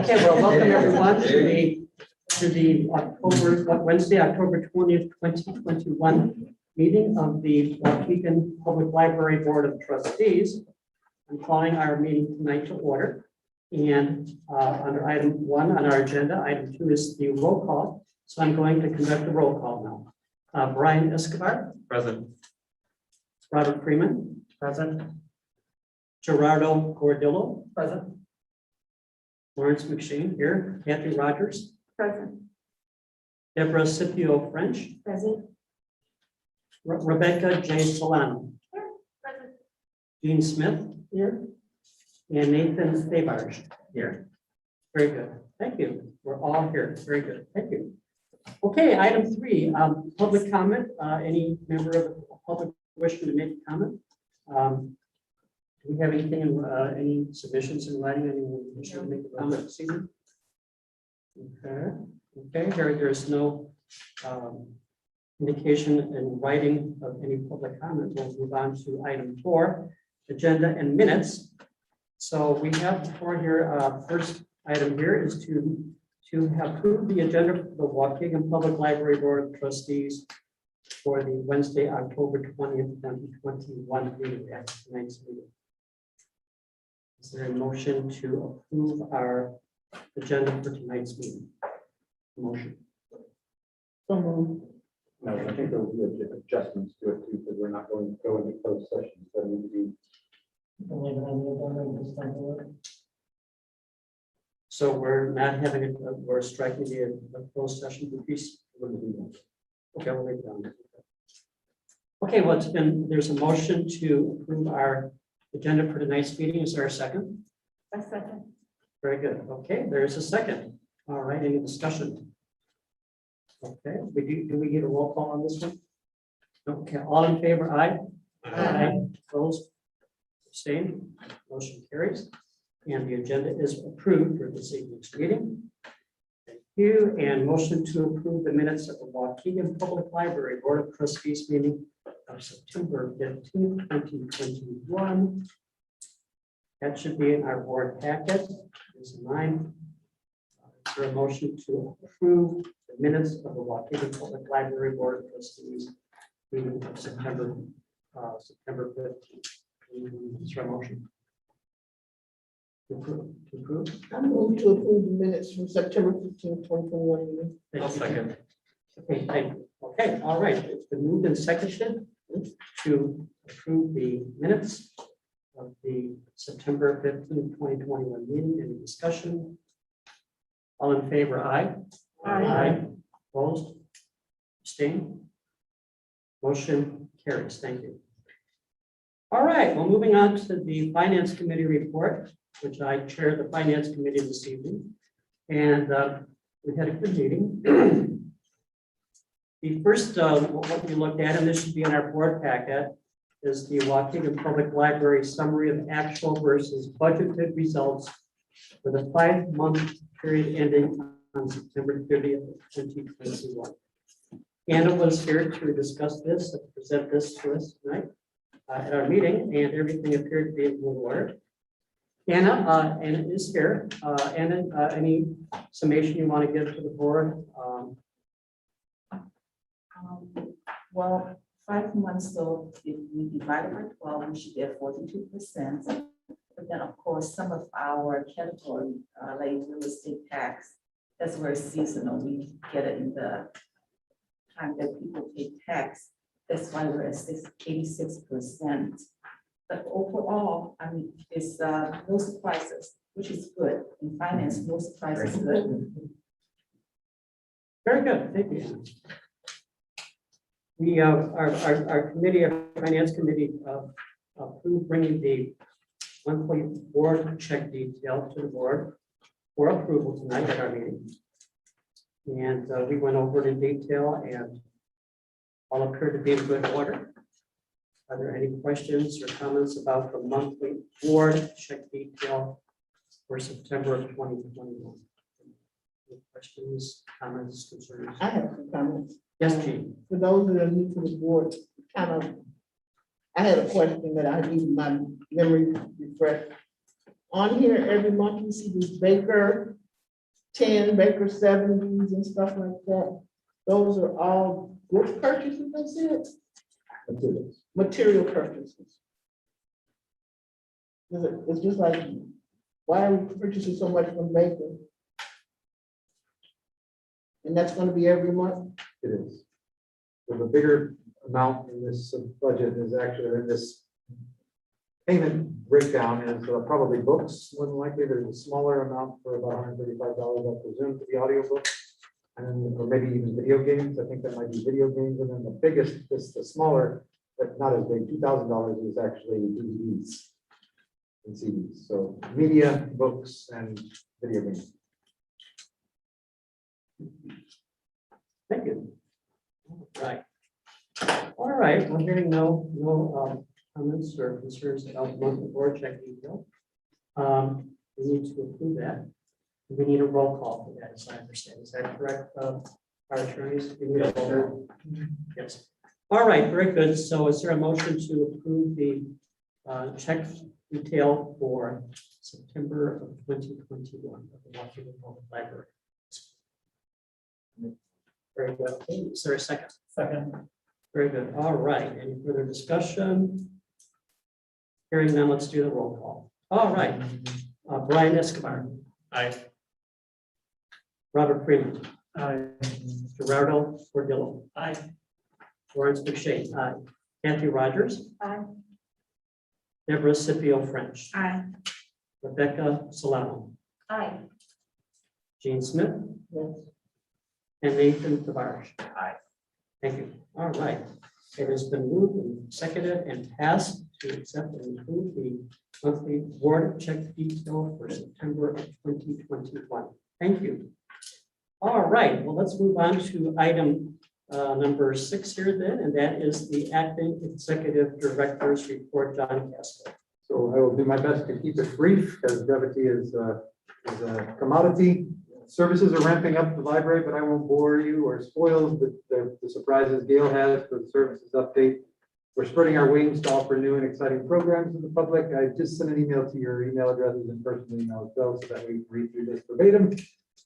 Okay, well, welcome everyone to the Wednesday, October 20th, 2021 meeting of the Waukegan Public Library Board of Trustees. I'm calling our meeting tonight to order. And under item 1 on our agenda, item 2 is the roll call. So I'm going to conduct the roll call now. Brian Escobar. Present. Robert Freeman. Present. Gerardo Gordillo. Present. Lawrence McShane here. Kathy Rogers. Present. Deborah Scipio French. Present. Rebecca J. Solano. Present. Dean Smith here. And Nathan Thebarge here. Very good. Thank you. We're all here. Very good. Thank you. Okay, item 3, public comment. Any member of the public wishing to make a comment? Do we have anything, any submissions in writing? Anyone wishing to make a comment this evening? Okay. Okay. There's no indication in writing of any public comment. We'll move on to item 4, agenda and minutes. So we have before here, first item here is to approve the agenda for the Waukegan Public Library Board of Trustees for the Wednesday, October 20th, 2021 meeting at tonight's meeting. Is there a motion to approve our agenda for tonight's meeting? Motion. So moved. No, I think there will be adjustments to it too, because we're not going to go into closed sessions. That need to be. So we're not having it, we're striking the closed session increase. Okay, we'll leave it down. Okay, well, there's a motion to approve our agenda for tonight's meeting. Is there a second? A second. Very good. Okay, there's a second. All right, any discussion? Okay, do we get a roll call on this one? Okay, all in favor, aye? Aye. Opposed? Abstained? Motion carries. And the agenda is approved for this evening's meeting. Thank you. And motion to approve the minutes of the Waukegan Public Library Board of Trustees meeting of September 15th, 2021. That should be in our board packet. There's mine. Is there a motion to approve the minutes of the Waukegan Public Library Board of Trustees meeting of September 15th? Is there a motion? To approve? I move to approve the minutes from September 15th, 2021 meeting. Thank I'll you. second. Okay, thank you. Okay, all right. It's been moved and seconded to approve the minutes of the September 15th, 2021 meeting. Any discussion? All in favor, aye? Aye. Opposed? Abstained? Motion carries. Thank you. All right, well, moving on to the Finance Committee report, which I chair the Finance Committee this evening. And we had a good meeting. The first, what we looked at, and this should be in our board packet, is the Waukegan Public Library summary of actual versus budgeted results for the 5-month period ending on September 30th, 2021. Anna was here to discuss this, and present this to us tonight at our meeting, and everything appeared to be in good order. Anna is here. Anna, any summation you want to give to the board? Well, 5 months, so if we divide it by 12, we should get 42%. But then, of course, some of our category, like real estate tax, that's very seasonal. We get it in the time that people pay tax. That's why we're at 86%. But overall, I mean, it's no surprises, which is good. In finance, no surprises is good. Very good, thank you. We, our committee, our finance committee, approved bringing the monthly board check detail to the board for approval tonight at our meeting. And we went over it in detail, and all appeared to be in good order. Are there any questions or comments about the monthly board check detail for September of 2021? Any questions, comments, concerns? I have some comments. Yes, Gene. For those that are new to the board, I had a question that I need my memory refreshed. On here, every month you see this Baker 10 Baker 70s and stuff like that. Those are all book purchases, they said, Materials. material purchases. It's just like, why are we purchasing so much from Baker? And that's gonna be every month? It is. So the bigger amount in this budget is actually in this payment breakdown is probably books. More than likely, there's a smaller amount for about $135, I presume, for the audiobooks. And or maybe even video games. I think that might be video games. And then the biggest, the smaller, but not as big, $2,000 is actually DVDs and CDs. So media, books, and video games. Thank you. Right. All right, I'm hearing no comments or concerns about the monthly board check detail. We need to approve that. We need a roll call for that, as I understand. Is that correct, our attorneys? We need a roll call. Yes. All right, very good. So is there a motion to approve the check detail for September of 2021 of the Washington Public Library? Very good. Okay, is there a second? Second. Very good. All right. Any further discussion? Hearing none, let's do the roll call. All right. Brian Escobar. Aye. Robert Freeman. Aye. Gerardo Cordillo. Aye. Lawrence McShane. Aye. Kathy Rogers. Aye. Deborah Scipio French. Aye. Rebecca Solano. Aye. Jean Smith. Yes. And Nathan Tavares. Aye. Thank you. All right. It has been moved and seconded and passed to accept and approve the monthly board check detail for September of 2021. Thank you. All right. Well, let's move on to item number 6 here then, and that is the acting executive director's report, John Casco. So I will do my best to keep it brief, because brevity is a commodity. Services are ramping up at the library, but I won't bore you or spoil the surprises Gail has for the services update. We're spreading our wings to offer new and exciting programs to the public. I just sent an email to your email addresses and personal email as well, so that we can read through this verbatim.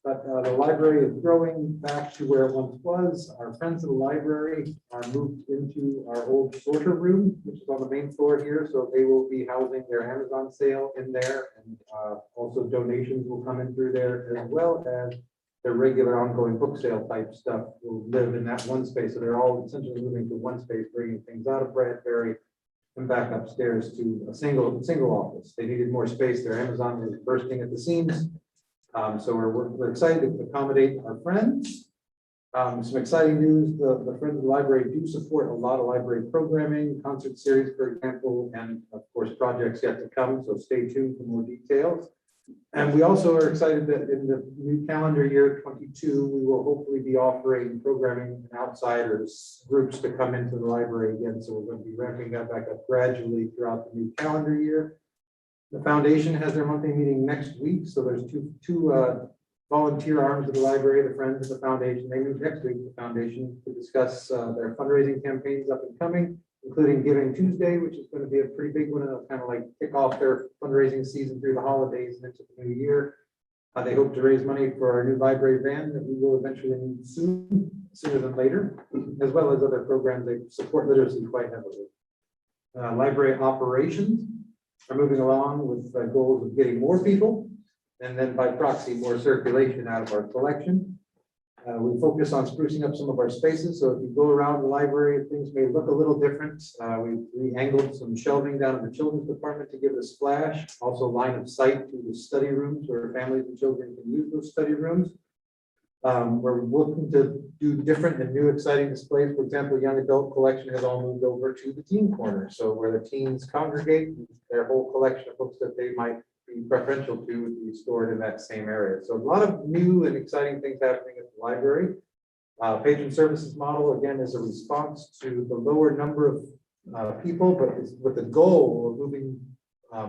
But the library is growing back to where it once was. Our friends at the library are moved into our old sorter room, which is on the main floor here. So they will be housing their Amazon sale in there, and also donations will come in through there, as well as their regular ongoing book sale type stuff will live in that one space. So they're all essentially moving to one space, bringing things out of Bradbury and back upstairs to a single office. They needed more space. Their Amazon was bursting at the seams. So we're excited to accommodate our friends. Some exciting news, the Friends of the Library do support a lot of library programming, concert series, for example, and of course, projects yet to come, so stay tuned for more details. And we also are excited that in the new calendar year 22, we will hopefully be offering programming and outsiders groups to come into the library again. So we're going to be ramping that back up gradually throughout the new calendar year. The foundation has their monthly meeting next week, so there's two volunteer arms of the library, the Friends of the Foundation. They meet next week, the foundation, to discuss their fundraising campaigns up and coming, including Giving Tuesday, which is going to be a pretty big one, and it'll kind of like kick off their fundraising season through the holidays and into the new year. They hope to raise money for our new library van that we will eventually need sooner than later, as well as other programs. They support literacy quite heavily. Library operations are moving along with goals of getting more people, and then by proxy, more circulation out of our collection. We focus on sprucing up some of our spaces. So if you go around the library, things may look a little different. We angled some shelving down in the children's department to give it a splash. Also line of sight to the study rooms where families and children can use those study rooms. We're looking to do different and new exciting displays. For example, young adult collection has all moved over to the teen corner. So where the teens congregate, their whole collection of books that they might be preferential to would be stored in that same area. So a lot of new and exciting things happening at the library. Patron services model, again, is a response to the lower number of people, but it's with the goal of moving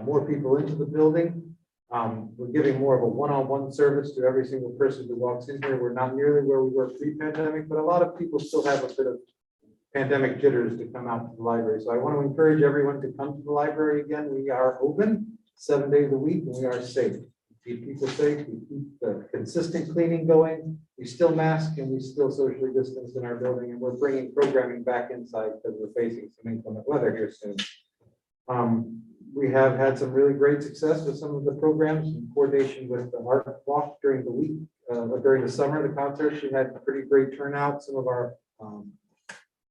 more people into the building. We're giving more of a one-on-one service to every single person who walks in here. We're not nearly where we were pre-pandemic, but a lot of people still have a bit of pandemic jitters to come out to the library. So I want to encourage everyone to come to the library again. We are open 7 days a week and we are safe. We keep people safe, we keep the consistent cleaning going. We still mask and we still socially distance in our building, and we're bringing programming back inside because we're facing some inclement weather here soon. We have had some really great success with some of the programs in coordination with the art walk during the week, during the summer, the concerts. We had pretty great turnout. Some of our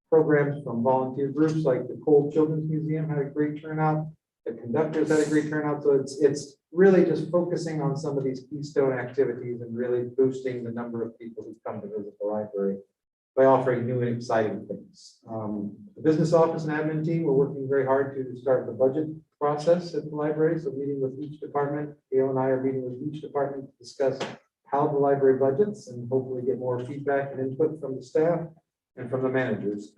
programs from volunteer groups like the Cole Children's Museum had a great turnout. The conductors had a great turnout. So it's really just focusing on some of these keystone activities and really boosting the number of people who come to visit the library by offering new and exciting things. The business office and admin team, we're working very hard to start the budget process at the library. So meeting with each department, Gail and I are meeting with each department to discuss how the library budgets and hopefully get more feedback and input from the staff and from the managers.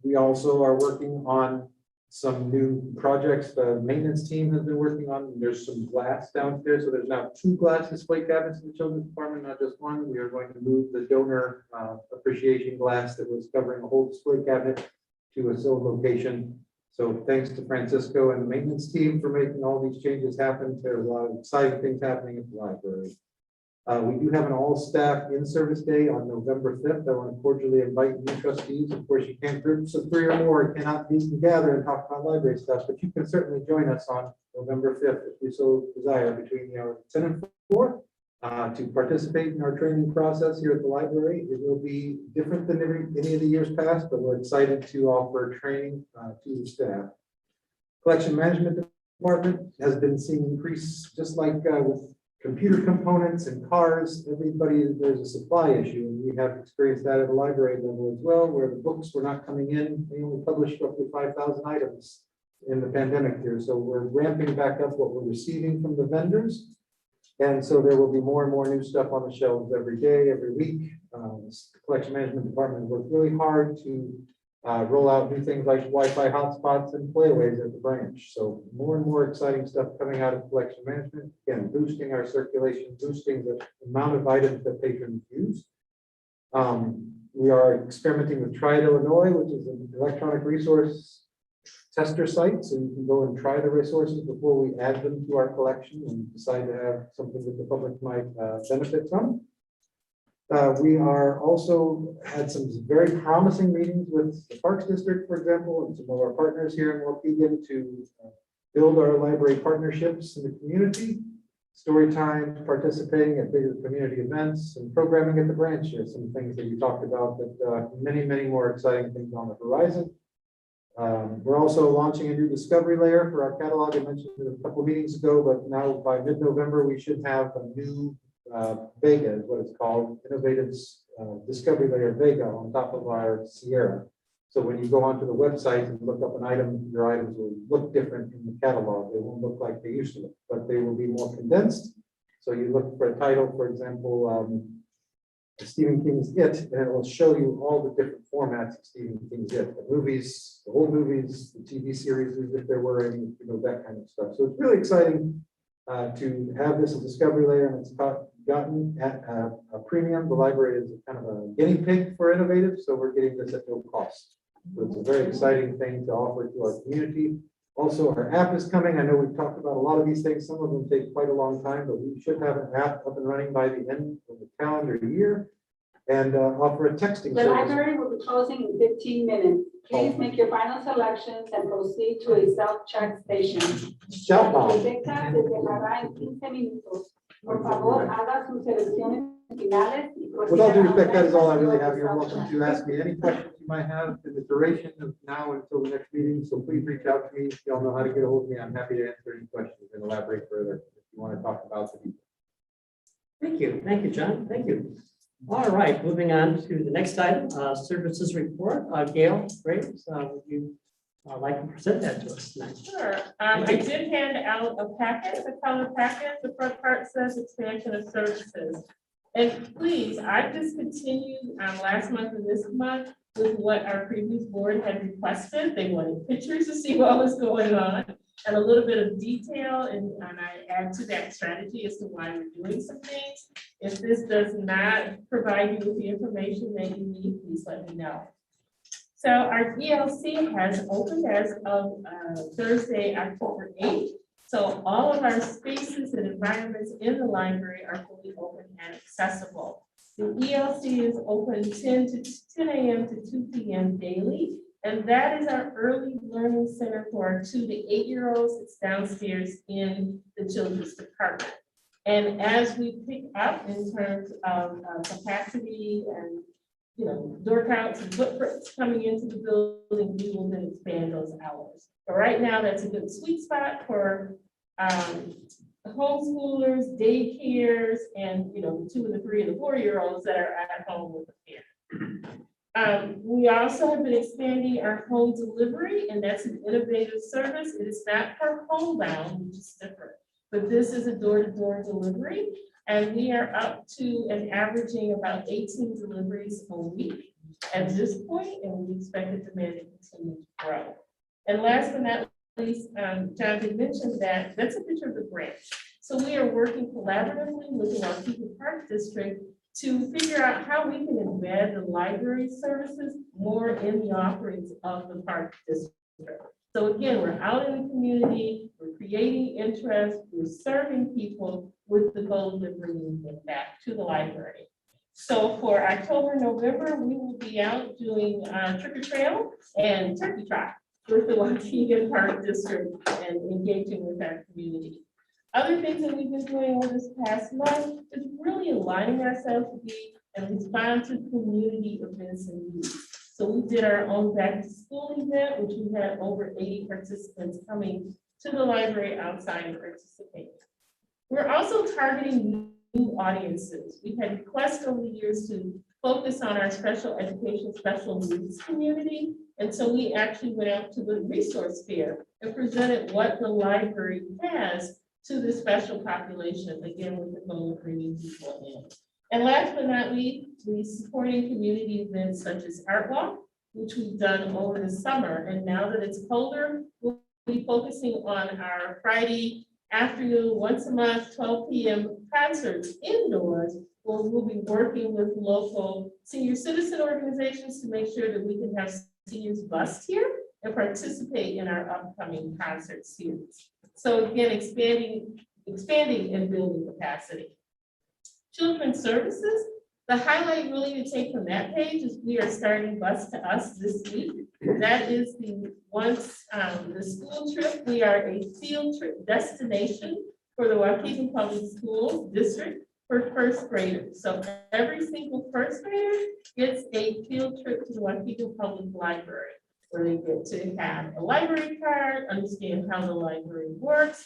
We also are working on some new projects the maintenance team has been working on. There's some glass downstairs, so there's now 2 glass display cabinets in the children's department, not just one. We are going to move the donor appreciation glass that was covering a whole display cabinet to a sole location. So thanks to Francisco and the maintenance team for making all these changes happen. There's a lot of exciting things happening at the library. We do have an all-staff in-service day on November 5th. I want to cordially invite new trustees. Of course, you can't, groups of 3 or more cannot meet and gather and talk about library stuff, but you can certainly join us on November 5th if you so desire between the hours of 10 and 4 to participate in our training process here at the library. It will be different than any of the years past, but we're excited to offer training to the staff. Collection management department has been seeing increase, just like with computer components and cars. There's a supply issue, and we have experienced that at the library level as well, where the books were not coming in. They only published roughly 5,000 items in the pandemic here. So we're ramping back up what we're receiving from the vendors. And so there will be more and more new stuff on the shelves every day, every week. The collection management department worked really hard to roll out new things like Wi-Fi hotspots and playaways at the branch. So more and more exciting stuff coming out of collection management. Again, boosting our circulation, boosting the amount of items that patrons use. We are experimenting with Try It Illinois, which is an electronic resource tester site. So you can go and try the resources before we add them to our collection and decide to have something that the public might benefit from. We are also had some very promising meetings with the Parks District, for example, and some of our partners here in Waukegan to build our library partnerships in the community, story times, participating at bigger community events, and programming at the branch. There's some things that you talked about, but many, many more exciting things on the horizon. We're also launching a new discovery layer for our catalog. I mentioned it a couple of meetings ago, but now by mid-November, we should have a new Vega is what it's called, innovative discovery layer Vega on top of our Sierra. So when you go onto the website and look up an item, your items will look different in the catalog. They won't look like they used to look, but they will be more condensed. So you look for a title, for example, Stephen King's It, and it will show you all the different formats of Stephen King's It, the movies, the old movies, the TV series, if there were any, that kind of stuff. So it's really exciting to have this as a discovery layer, and it's gotten at a premium. The library is kind of a guinea pig for innovative, so we're getting this at no cost. So it's a very exciting thing to offer to our community. Also, our app is coming. I know we've talked about a lot of these things. Some of them take quite a long time, but we should have an app up and running by the end of the calendar year and offer a texting The service. library will be closing in 15 minutes. Please make your final selections and proceed to a self-check station. Shout La out. biblioteca se cerrará en 15 minutos. Por favor, haga sus selecciones finales y With all due proceda a respect, that is all I una really have. You're self-check. welcome to ask me any questions you might have in the duration of now until the next meeting. So please reach out to me. If y'all know how to get a hold of me, I'm happy to answer any questions and elaborate further if you want to talk about the details. Thank you, John. Thank you. All right, moving on to the next item, services report. Gail, great. Would you like to present that to us tonight? Sure. I did hand out a packet, a color packet. The front part says expansion of services. And please, I just continued last month and this month with what our previous board had requested. They wanted pictures to see what was going on and a little bit of detail. And I add to that strategy as to why we're doing some things. If this does not provide you with the information that you need, please let me know. So our ELC has opened as of Thursday, October 8th. So all of our spaces and environments in the library are fully open and accessible. The ELC is open 10 a.m. to 2 p.m. daily, and that is our early learning center for our 2 to 8-year-olds. It's downstairs in the children's department. And as we pick up in terms of capacity and door counts and footprints coming into the building, we will then expand those hours. But right now, that's a good sweet spot for homeschoolers, daycares, and the 2 and the 3 and the 4-year-olds that are at home with the parent. We also have been expanding our home delivery, and that's an innovative service. It is not for homebound, which is different, but this is a door-to-door delivery. And we are up to and averaging about 18 deliveries a week at this point, and we expect the demand to continue to grow. And last but not least, John did mention that that's a picture of the branch. So we are working collaboratively with the Waukegan Park District to figure out how we can embed the library services more in the offerings of the Park District. So again, we're out in the community, we're creating interest, we're serving people with the goal of bringing them back to the library. So for October, November, we will be out doing trick or trail and turkey trot with the Waukegan Park District and engaging with our community. Other things that we've been doing over this past month is really aligning ourselves to be and respond to community events and needs. So we did our own back to school event, which we had over 80 participants coming to the library outside and participating. We're also targeting new audiences. We've had requests over the years to focus on our special education, special needs community. And so we actually went out to the resource fair and presented what the library has to the special population, again, with the goal of bringing people in. And last but not least, we're supporting community events such as Art Walk, which we've done over the summer. And now that it's colder, we'll be focusing on our Friday afternoon, once a month, 12 p.m. concerts indoors, where we'll be working with local senior citizen organizations to make sure that we can have seniors bused here and participate in our upcoming concert series. So again, expanding and building capacity. Children's Services, the highlight really to take from that page is we are starting Bus to Us this week. That is the school trip. We are a field trip destination for the Waukegan Public Schools District for first graders. So every single first grader gets a field trip to the Waukegan Public Library, where they get to have a library card, understand how the library works,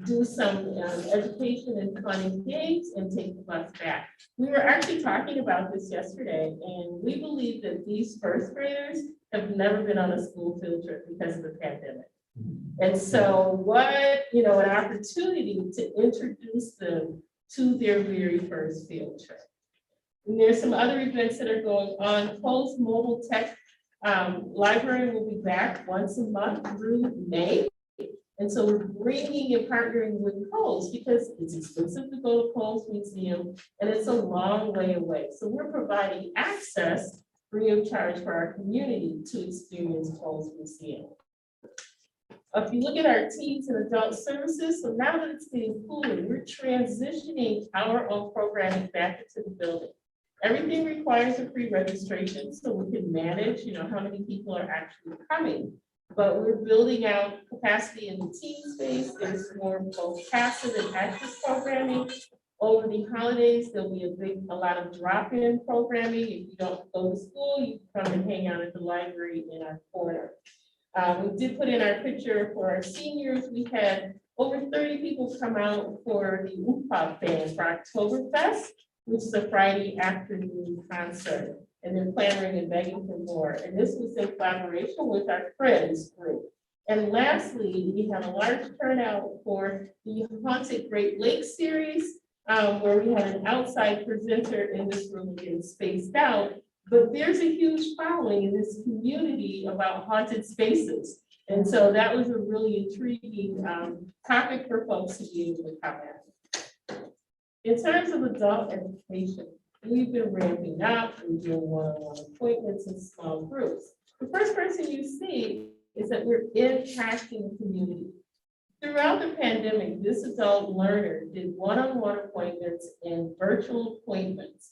do some education and fun and games, and take the bus back. We were actually talking about this yesterday, and we believe that these first graders have never been on a school field trip because of the pandemic. And so what, an opportunity to introduce them to their very first field trip. And there's some other events that are going on. Cole's Mobile Tech Library will be back once a month through May. And so we're bringing and partnering with Kohl's because it's expensive to go to Kohl's Museum and it's a long way away. So we're providing access free of charge for our community to experience Kohl's Museum. If you look at our teens and adult services, so now that it's getting cooler, we're transitioning our own programming back into the building. Everything requires a pre-registration so we can manage, how many people are actually coming. But we're building out capacity in the teen space. There's more both passive and active programming. Over the holidays, there'll be a lot of drop-in programming. If you don't go to school, you can come and hang out at the library in our corner. We did put in our picture for our seniors. We had over 30 people come out for the Oop-Pop band for Oktoberfest, which is a Friday afternoon concert. And they're clamoring and begging for more. And this was in collaboration with our Friends group. And lastly, we had a large turnout for the Haunted Great Lakes series, where we had an outside presenter in this room getting spaced out. But there's a huge following in this community about haunted spaces. And so that was a really intriguing topic for folks to be able to come at. In terms of adult education, we've been ramping up, we're doing one-on-one appointments in small groups. The first person you see is that we're impacting the community. Throughout the pandemic, this adult learner did one-on-one appointments and virtual appointments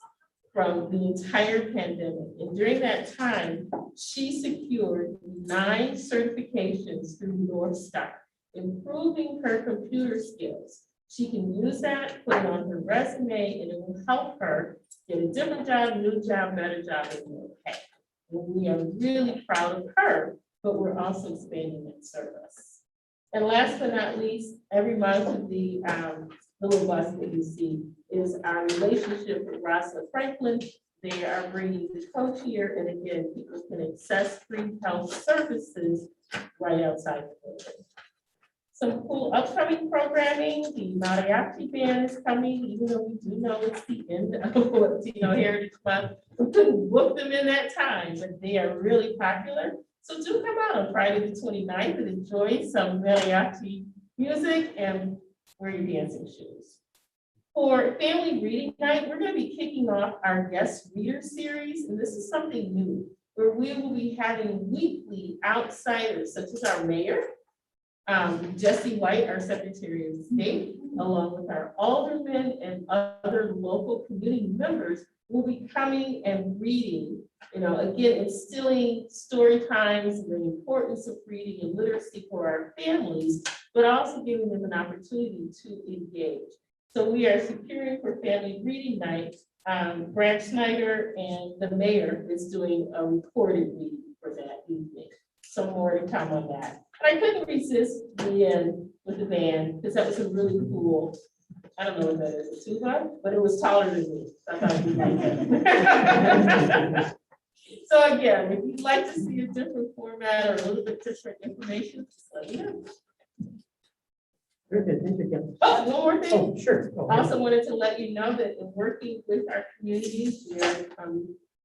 from the entire pandemic. And during that time, she secured 9 certifications through North Star, improving her computer skills. She can use that, put it on her resume, and it will help her get a different job, new job, better job, and more pay. And we are really proud of her, but we're also expanding that service. And last but not least, every month, the little bus that you see is our relationship with Rosalind Franklin. They are bringing the coach here, and again, people can access free health services right outside the building. Some cool upcoming programming, the mariachi band is coming, even though we do know it's the end of Latino Heritage Month. We couldn't book them in that time, but they are really popular. So do come out on Friday the 29th and enjoy some mariachi music and wear your dancing shoes. For family reading night, we're going to be kicking off our guest reader series, and this is something new, where we will be having weekly outsiders, such as our mayor, Jesse White, our Secretary of State, along with our aldermen and other local community members, will be coming and reading, again, instilling story times and the importance of reading and literacy for our families, but also giving them an opportunity to engage. So we are securing for family reading night. Brad Schneider and the mayor is doing a recorded reading for that evening. So more to come on that. And I couldn't resist the end with the band because that was a really cool, I don't know what that is, a tuba, but it was taller than me. So I thought it'd be nice. So again, if you'd like to see a different format or a little bit different information, just let me know. Very good, thank you, Kim. Oh, one more thing. Oh, sure. Go I ahead. also wanted to let you know that in working with our communities, we're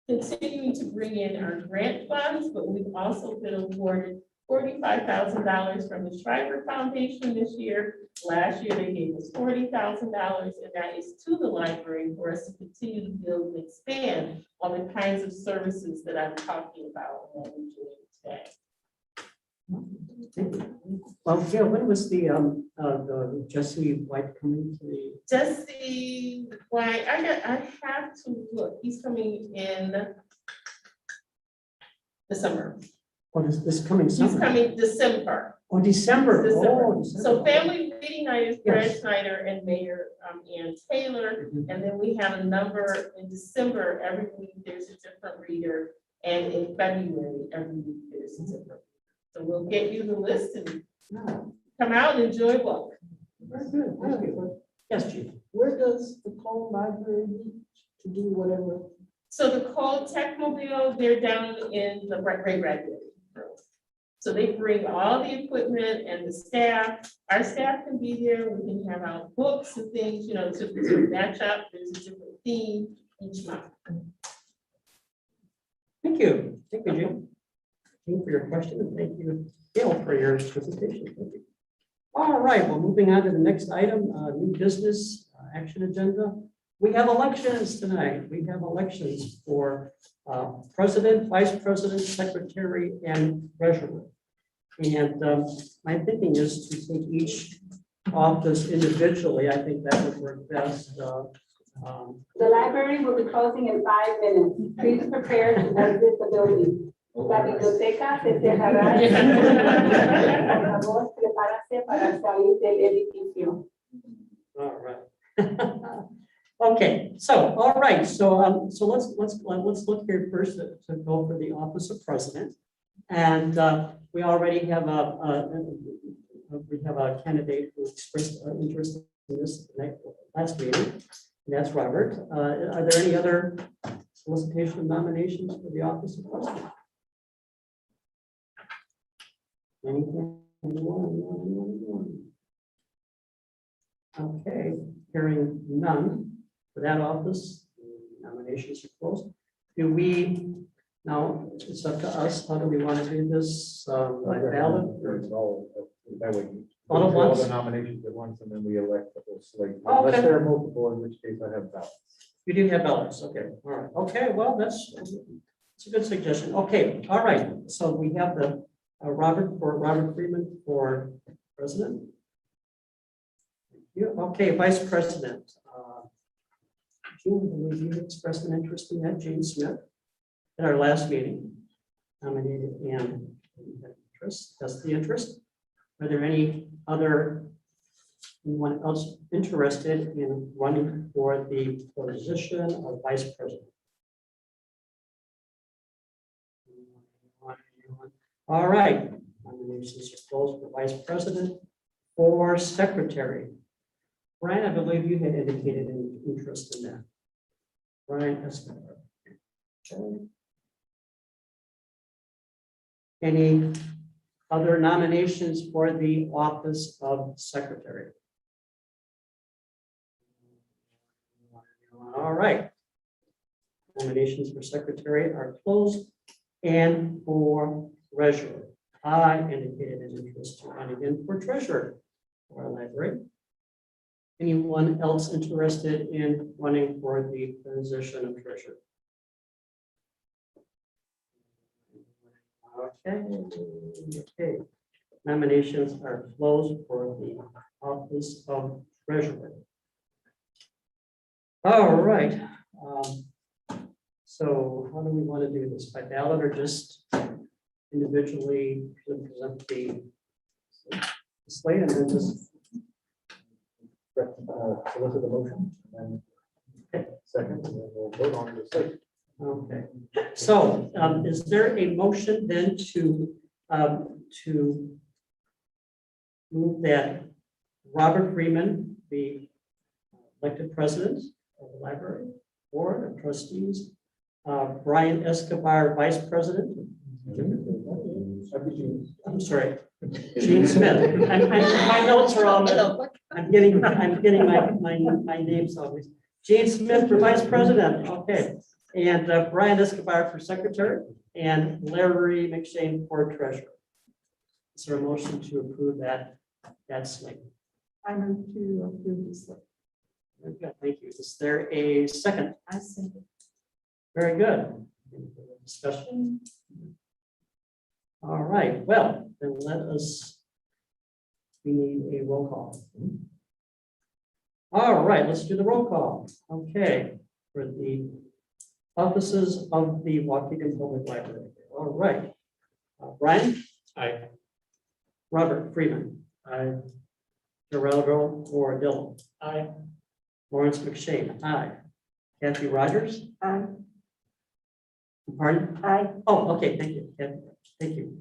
continuing to bring in our grant funds, but we've also been awarded $45,000 from the Shriver Foundation this year. Last year, they gave us $40,000, and that is to the library for us to continue to build and expand on the kinds of services that I'm talking about and that we're doing today. Thank you. Well, Gail, when was the Jesse White coming to the? Jesse White, I have to look. He's coming in December. Oh, this coming summer? He's coming December. Oh, December. December. Oh, December. So family reading night is Brad Yes. Schneider and Mayor Ann Taylor. Mhm. And then we have a number in December, every week there's a different reader. And in February, every week there's a different. So we'll get you the list and come out and enjoy a book. Very good. Thank you. Yes, Chief. Where does the Cole Library meet to do whatever? So the Cole Techmobile, they're down in the Ray Bradbury room. So they bring all the equipment and the staff. Our staff can be there. We can have out books and things, to match up. There's a different theme each month. Thank you. Thank you, Jim. Thank you for your question, and thank you, Gail, for your presentation. Thank you. All right, well, moving on to the next item, new business action agenda. We have elections tonight. We have elections for president, vice president, secretary, and treasurer. And my thinking is to take each office individually. I think that would work best. The library will be closing in 5 minutes. Please prepare to exit the building. La biblioteca se cerrará. Por favor, prepárase para salir del edificio. All right. Okay, so, all right, so let's look here first to go for the office of president. And we already have a candidate who expressed interest in this last meeting, and that's Robert. Are there any other solicitation of nominations for the office of president? Anything? Anyone? Okay, hearing none for that office, nominations are closed. Do we, now it's up to us, how do we want to do this, by ballot? Or That way. All at All once? the nominations at once, and then we elect the whole slate, Okay. unless there are multiple, in which case I have ballots. You do have ballots, okay, all right, okay, well, that's a good suggestion, okay, all right, so we have the Robert Freeman for president, Okay, Vice President. Jean, I believe you expressed an interest in that, Jane Smith, at our last meeting. Nominated and interest, that's the interest. Are there any other, anyone else interested in running for the position of Vice President? All right, nominations are closed for Vice President. For Secretary, Brian, I believe you had indicated an interest in that. Brian Escobar. Okay. Any other nominations for the office of Secretary? All right. Nominations for Secretary are closed. And for Treasurer, I indicated an interest to run again for Treasurer for our library. Anyone else interested in running for the position of Treasurer? Okay. Nominations are closed for the office of Treasurer. All right. So how do we want to do this? By ballot or just individually present the slate and then just Solicit the motion and then second, and then we'll vote on the slate. okay. So is there a motion then to move that Robert Freeman be elected president of the library board of trustees, Brian Escobar vice president? I'm sorry, Gene Smith. My notes are all messed up. I'm getting my names always. Gene Smith for vice president, okay. And Brian Escobar for secretary and Larry McShane for treasurer. Is there a motion to approve that slate? I move to approve this. Very good, thank you. Is there a second? I think Very good. Any further discussion? All right, well, then we need a roll call. All right, let's do the roll call. Okay, for the offices of the Waukegan Public Library. All right. Brian? Aye. Robert Freeman? Aye. Geraldo Dillon? Aye. Lawrence McShane? Aye. Kathy Rogers? Aye. Pardon? Aye. Oh, okay, thank you. Kathy. Thank you.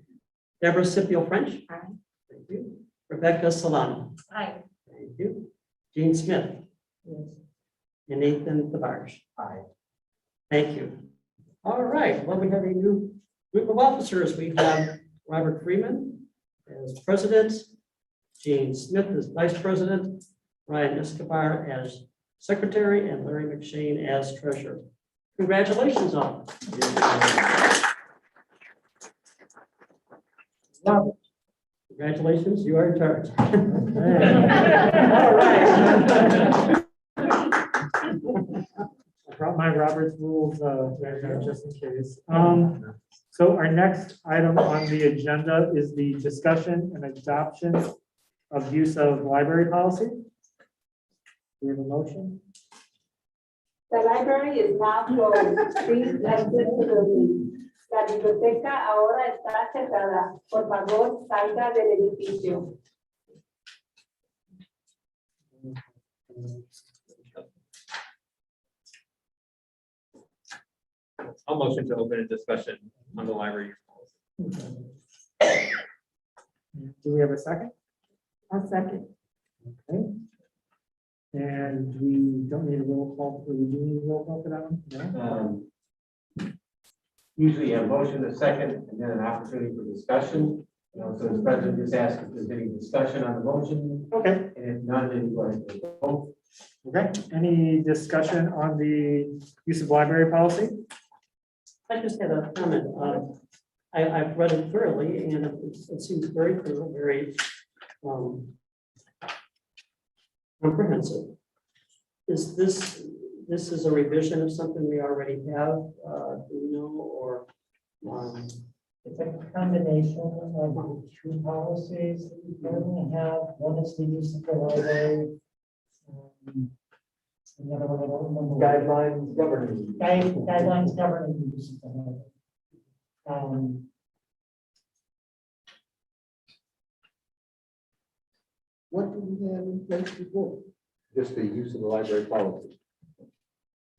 Deborah Scipio French? Aye. Thank you. Rebecca Solano? Aye. Thank you. Gene Smith? Yes. And Nathan Tavares? Aye. Thank you. All right, well, we have a new group of officers. We have Robert Freeman as president, Gene Smith as vice president, Ryan Escobar as secretary, and Larry McShane as treasurer. Congratulations all. Robert, congratulations, you are in charge. All right. I brought my Robert's rules, just in case. So our next item on the agenda is the discussion and adoption of use of library policy. Do we have a motion? The library is now closed. Please exit to the room. La biblioteca ahora está cerrada. Por favor, salga del edificio. I'll motion to open a discussion on the library policy. Do we have a second? A second. Okay. And we don't need a roll call, we do need a roll call for that one? No? Usually a motion, a second, and then an opportunity for discussion. So the president just asked if there's any discussion on the motion, Okay, and if none, then you go ahead and vote. okay. Any discussion on the use of library policy? I just had a comment. I've read it thoroughly and it seems very thorough, very comprehensive. Is this is a revision of something we already have, do we know, or? It's a combination of two policies that we currently have. One is the use of the library The other one, I don't remember. Guidelines governing. Guidelines governing use of the library. What do we have in place before? Just the use of the library policy.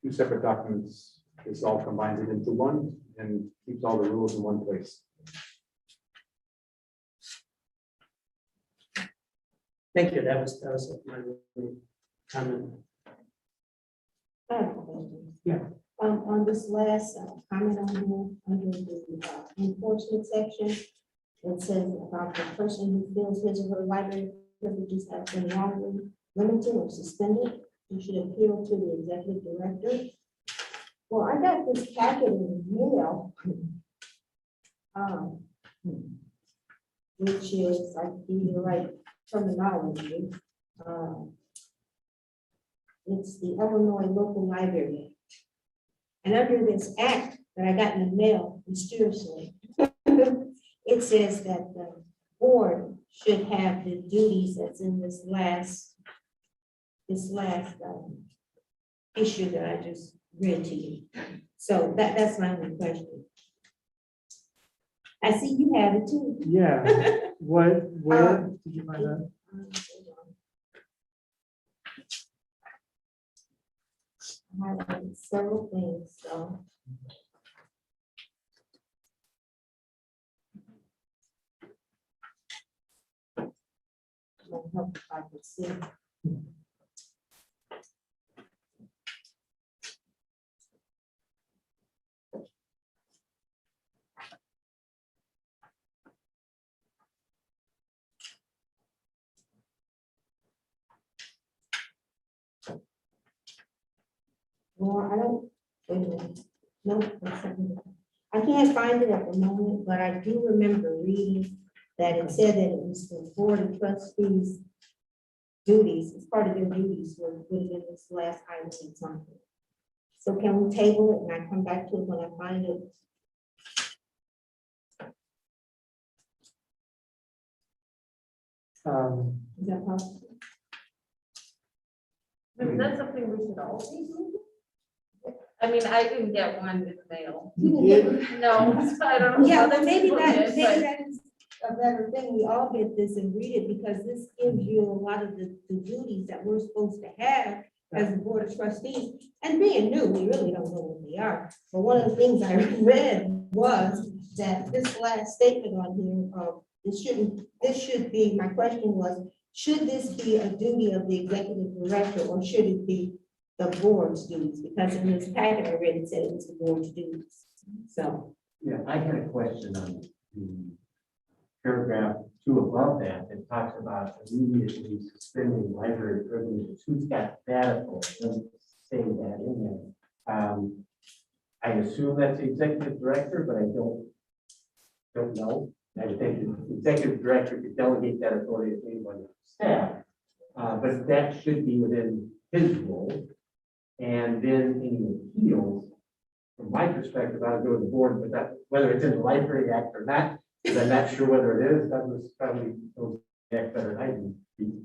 Two separate documents, this all combines it into one and keeps all the rules in one place. Thank you, that was my comment. I have a question. Yeah. On this last comment on here, under the enforcement section, it says about the person who feels his or her library privileges have been wrongly limited or suspended, you should appeal to the executive director. Well, I got this packet in the mail. Which is, I give you the right terminology. It's the Illinois Local Library Act. And under this act that I got in the mail mysteriously, it says that the board should have the duties that's in this last issue that I just read to you. So that's my only question. I see you have it too. Yeah, where did you find that? I highlighted several things, so. Might help if I can see. Well, I don't, wait a minute. No, that's something. I can't find it at the moment, but I do remember reading that it said that it was the board of trustees duties, it's part of their duties, would have been this last item or something. So can we table it and I come back to it when I find it? Is that possible? Is that something we should all do? I mean, I didn't get one in the mail. You didn't get No, I don't know. Yeah, Other but maybe people that, did, maybe but- that is a better thing. We all get this and read it because this gives you a lot of the duties that we're supposed to have as the board of trustees. And being new, we really don't know what they are. But one of the things I read was that this last statement on here, this should be, my question was, should this be a duty of the executive director or should it be the board's duties? Because in this packet I read, it said it was the board's duties. So. Yeah, I had a question on the paragraph 2 above that, that talks about immediately suspending library privileges. Who's got that authority? It doesn't say that in there. I assume that's the executive director, but I don't know. I would think the executive director could delegate that authority to anyone on staff, but that should be within his role. And then any appeals, from my perspective, I would go to the board, but that, whether it's in the Library Act or not, because I'm not sure whether it is, that was probably knows the act better than I do.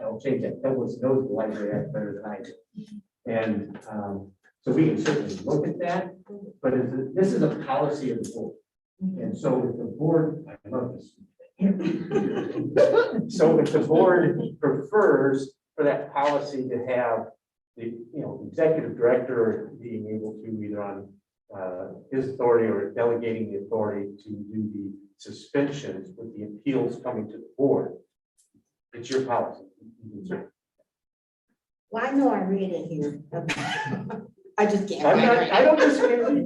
I'll change that. That was knows the Library Act better than I do. And so we can certainly look at that, but this is a policy of the board. And so if the board, I love this. So if the board prefers for that policy to have the executive director being able to either on his authority or delegating the authority to do the suspensions with the appeals coming to the board, it's your policy. Well, I know I read it here. I just can't. I don't disagree with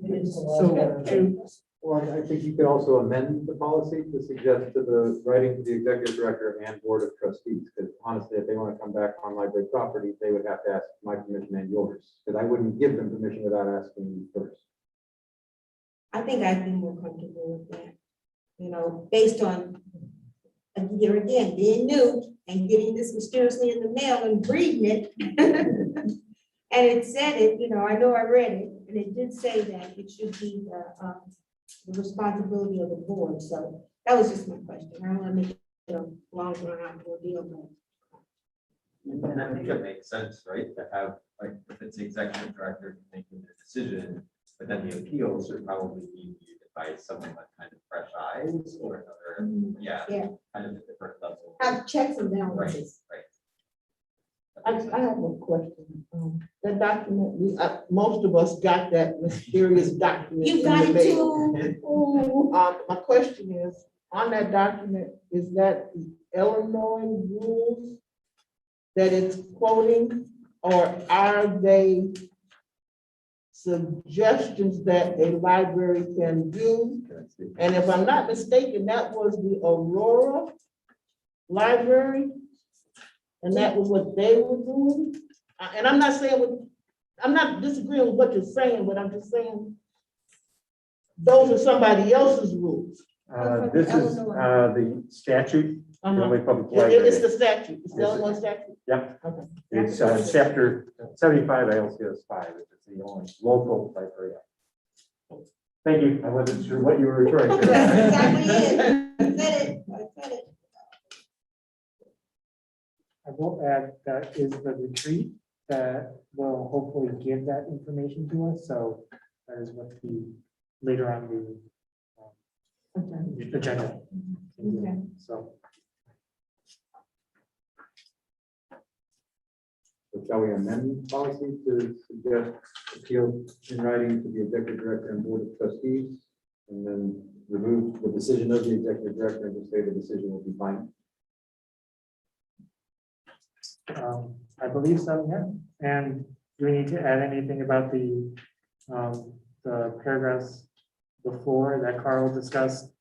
you. So, Well, I think you could also amend the policy to suggest to the writing to the executive director and board of trustees, because honestly, if they want to come back on library property, they would have to ask my permission and yours, because I wouldn't give them permission without asking you first. I think I'd be more comfortable with that, based on, here again, being new and getting this mysteriously in the mail and reading it. And it said it, I know I read it, and it did say that it should be the responsibility of the board. So that was just my question. I don't want to make it a long drawn out ordeal, but And I think it makes sense, right, to have, like, if it's the executive director making the decision, but then the appeals should probably be viewed by someone with kind of fresh eyes or another, yeah, Yeah. kind of a different level. Have checks and Right, balances. right. I have a question. That document, most of us got that mysterious document. You in got the it mail. too. My question is, on that document, is that the Illinois rules that it's quoting, or are they suggestions that a library can do? And if I'm not mistaken, that was the Aurora Library, and that was what they were doing. And I'm not saying, I'm not disagreeing with what you're saying, but I'm just saying those are somebody else's rules. This is the statute, Illinois Public It's Library. the statute, it's the Illinois statute. Yep. Okay. It's chapter 75 ILCS 5, which is the only local library. Thank you. I wasn't sure what you were referring to. That's exactly it. I said it. I said it. I will add that is the retreat that will hopefully give that information to us, so that is what the, later on the agenda. Okay. So, So shall we amend policy to suggest appeal in writing to the executive director and board of trustees? And then remove the decision of the executive director and just say the decision will be final? I believe so, yeah. And do we need to add anything about the paragraphs before that Carl discussed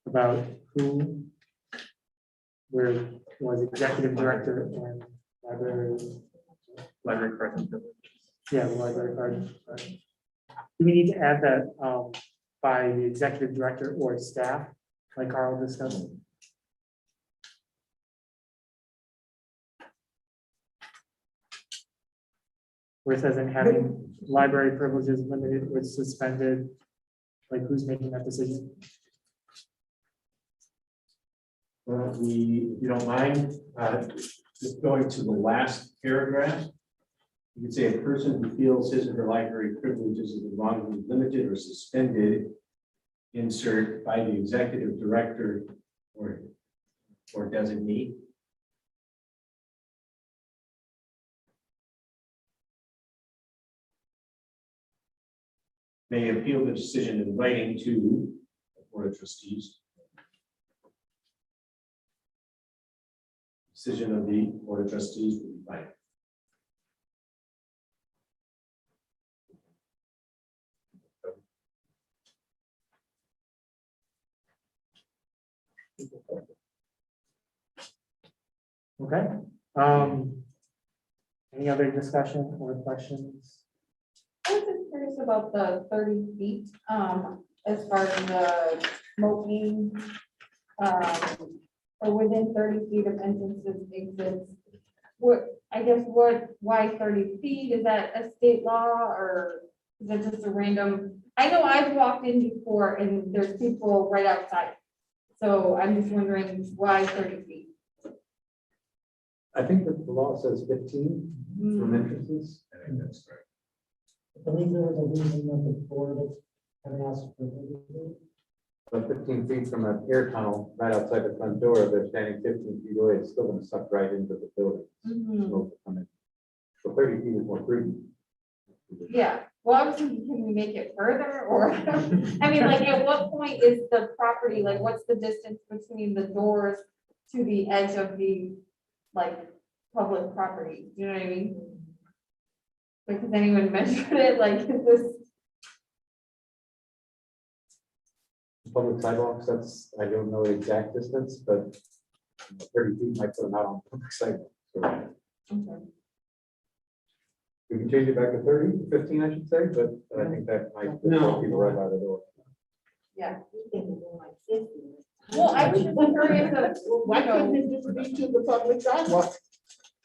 about who was executive director and Library card. yeah, the library card. Do we need to add that by the executive director or staff, like Carl discussed? Where it says in having library privileges limited or suspended, like who's making that decision? If you don't mind, just going to the last paragraph. You could say a person who feels his or her library privileges is wrongly limited or suspended, insert by the executive director or designee. May appeal the decision in writing to the Board of Trustees. Decision of the Board of Trustees will be final. Okay. Any other discussion or questions? I was just curious about the 30 feet, as far as the smoking, or within 30 feet of entrances, exits. Why 30 feet? Is that a state law or is it just a random? I know I've walked in before and there's people right outside. So I'm just wondering why 30 feet? I think that the law says 15 from entrances. I think that's correct. I believe there was a reason that the board had asked for. But 15 feet from an air tunnel right outside the front door, they're standing 15 feet away, it's still gonna suck right into the building. Mhm. Smoke will come in. So 30 feet is more prudent. Yeah, well, I was thinking, can we make it further or, I mean, like, at what point is the property, like, what's the distance between the doors to the edge of the, like, public property? Do you know what I mean? Like, has anyone measured it? Like, is this, Public sidewalks, that's, I don't know the exact distance, but 30 feet might put them out on public sidewalk. So okay. we can change it back to 30, 15, I should say, but I think that might put people right out of the door. Yeah. We think we're doing like 50. Well, I was just curious of, Why you know, couldn't it just be to the public sidewalk?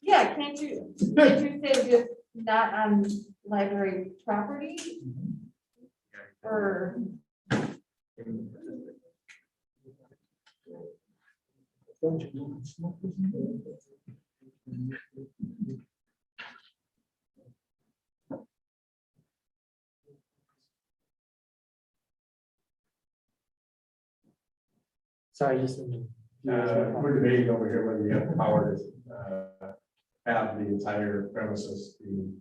yeah, can't you say just not on library property? Or, Sorry, just. We're debating over here whether you have the power to have the entire premises be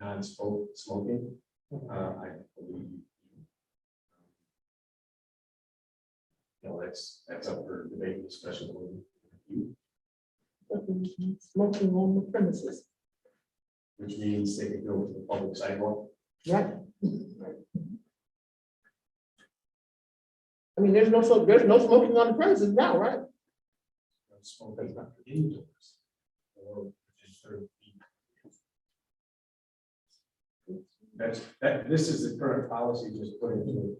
non-smoking. I believe. That's up for debate and discussion. Smoking on the premises. Which means they can go to the public sidewalk. Right. I mean, there's no smoking on the premises now, right? Smoking indoors. Or within 30 feet. This is the current policy, just put into it.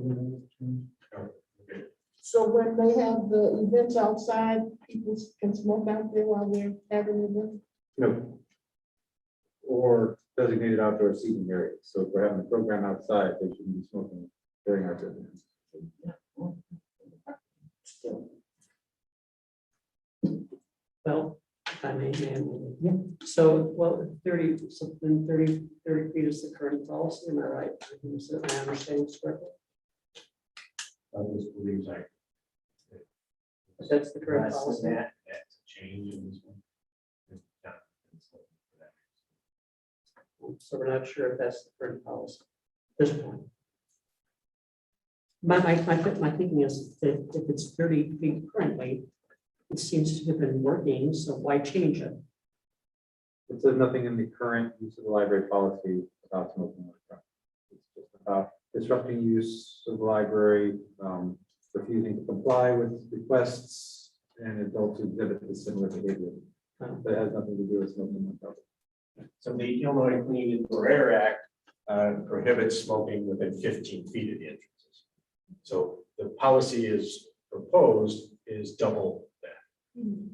Okay. So when they have the events outside, people can smoke out there while they're having events? No. Or designated outdoor seating areas. So if we're having a program outside, they shouldn't be smoking during our business. Well, if I may, so, well, 30 feet is the current policy, am I right? Is that my understanding correctly? I just believe like. That's the current Less than policy. that, that's a change in this one. So we're not sure if that's the current policy at this point. My thinking is that if it's 30 feet currently, it seems to have been working, so why change it? It says nothing in the current use of the library policy about smoking. on the front. It's just about disrupting use of the library, refusing to comply with requests, and adults who exhibit dissimilar behavior. That has nothing to do with smoking on the property. So the Illinois Clean Indoor Air Act prohibits smoking within 15 feet of the entrances. So the policy is proposed is double that.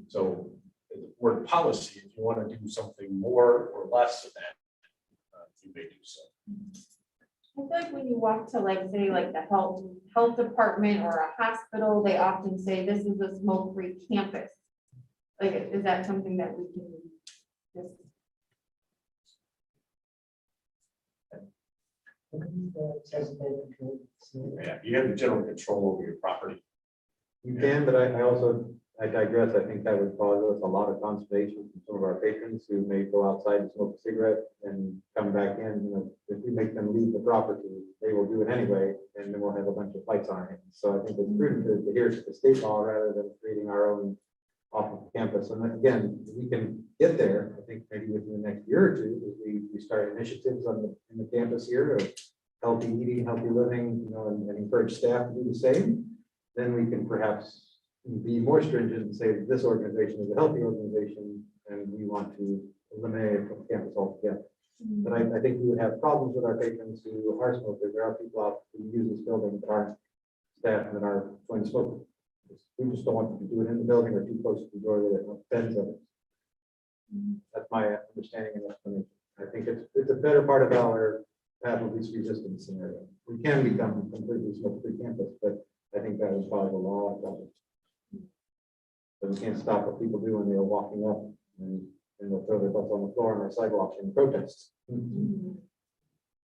So the word policy, if you want to do something more or less of that, you may do so. I feel like when you walk to like, say, like the health department or a hospital, they often say this is a smoke-free campus. Like, is that something that we can just? Yeah, you have the general control over your property. You can, but I digress. I think that would cause us a lot of consternation from some of our patrons who may go outside and smoke a cigarette and come back in. You know, if we make them leave the property, they will do it anyway, and then we'll have a bunch of fights on it. So I think it's prudent to adhere to the state law rather than creating our own off of campus. And then again, we can get there, I think maybe within the next year or two, as we start initiatives in the campus here of healthy eating, healthy living, you know, and encourage staff to do the same. Then we can perhaps be more stringent and say that this organization is a healthy organization and we want to eliminate it from campus altogether. But I think we would have problems with our patrons who are smokers. There are people out who use this building that aren't staff that are going to smoke. We just don't want them to do it in the building or too close to the door that it offends others. That's my understanding and explanation. I think it's a better part of our path of least resistance scenario. We can become completely smoke-free campus, but I think that is probably the law. But we can't stop what people do when they're walking up and they'll throw their butts on the floor on our sidewalk in protest. So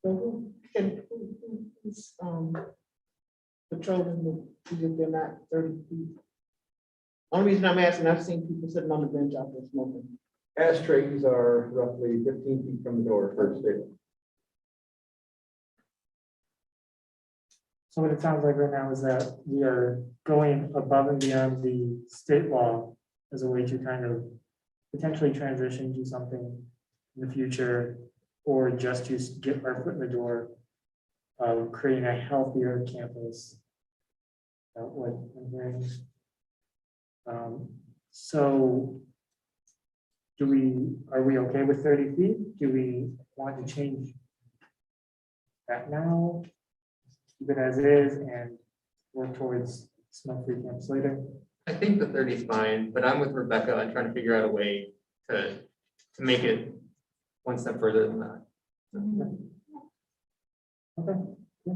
who can, who's patrolling the, if they're not 30 feet? Only reason I'm asking, I've seen people sitting on the bench out there smoking. Ashtrays are roughly 15 feet from the door, first table. So what it sounds like right now is that we are going above and beyond the state law as a way to kind of potentially transition to something in the future, or just to get our foot in the door of creating a healthier campus. What I'm hearing. So are we okay with 30 feet? Do we want to change that now? Keep it as is and work towards smoke-free campus later? I think the 30 is fine, but I'm with Rebecca on trying to figure out a way to make it one step further than that. Okay. Yeah.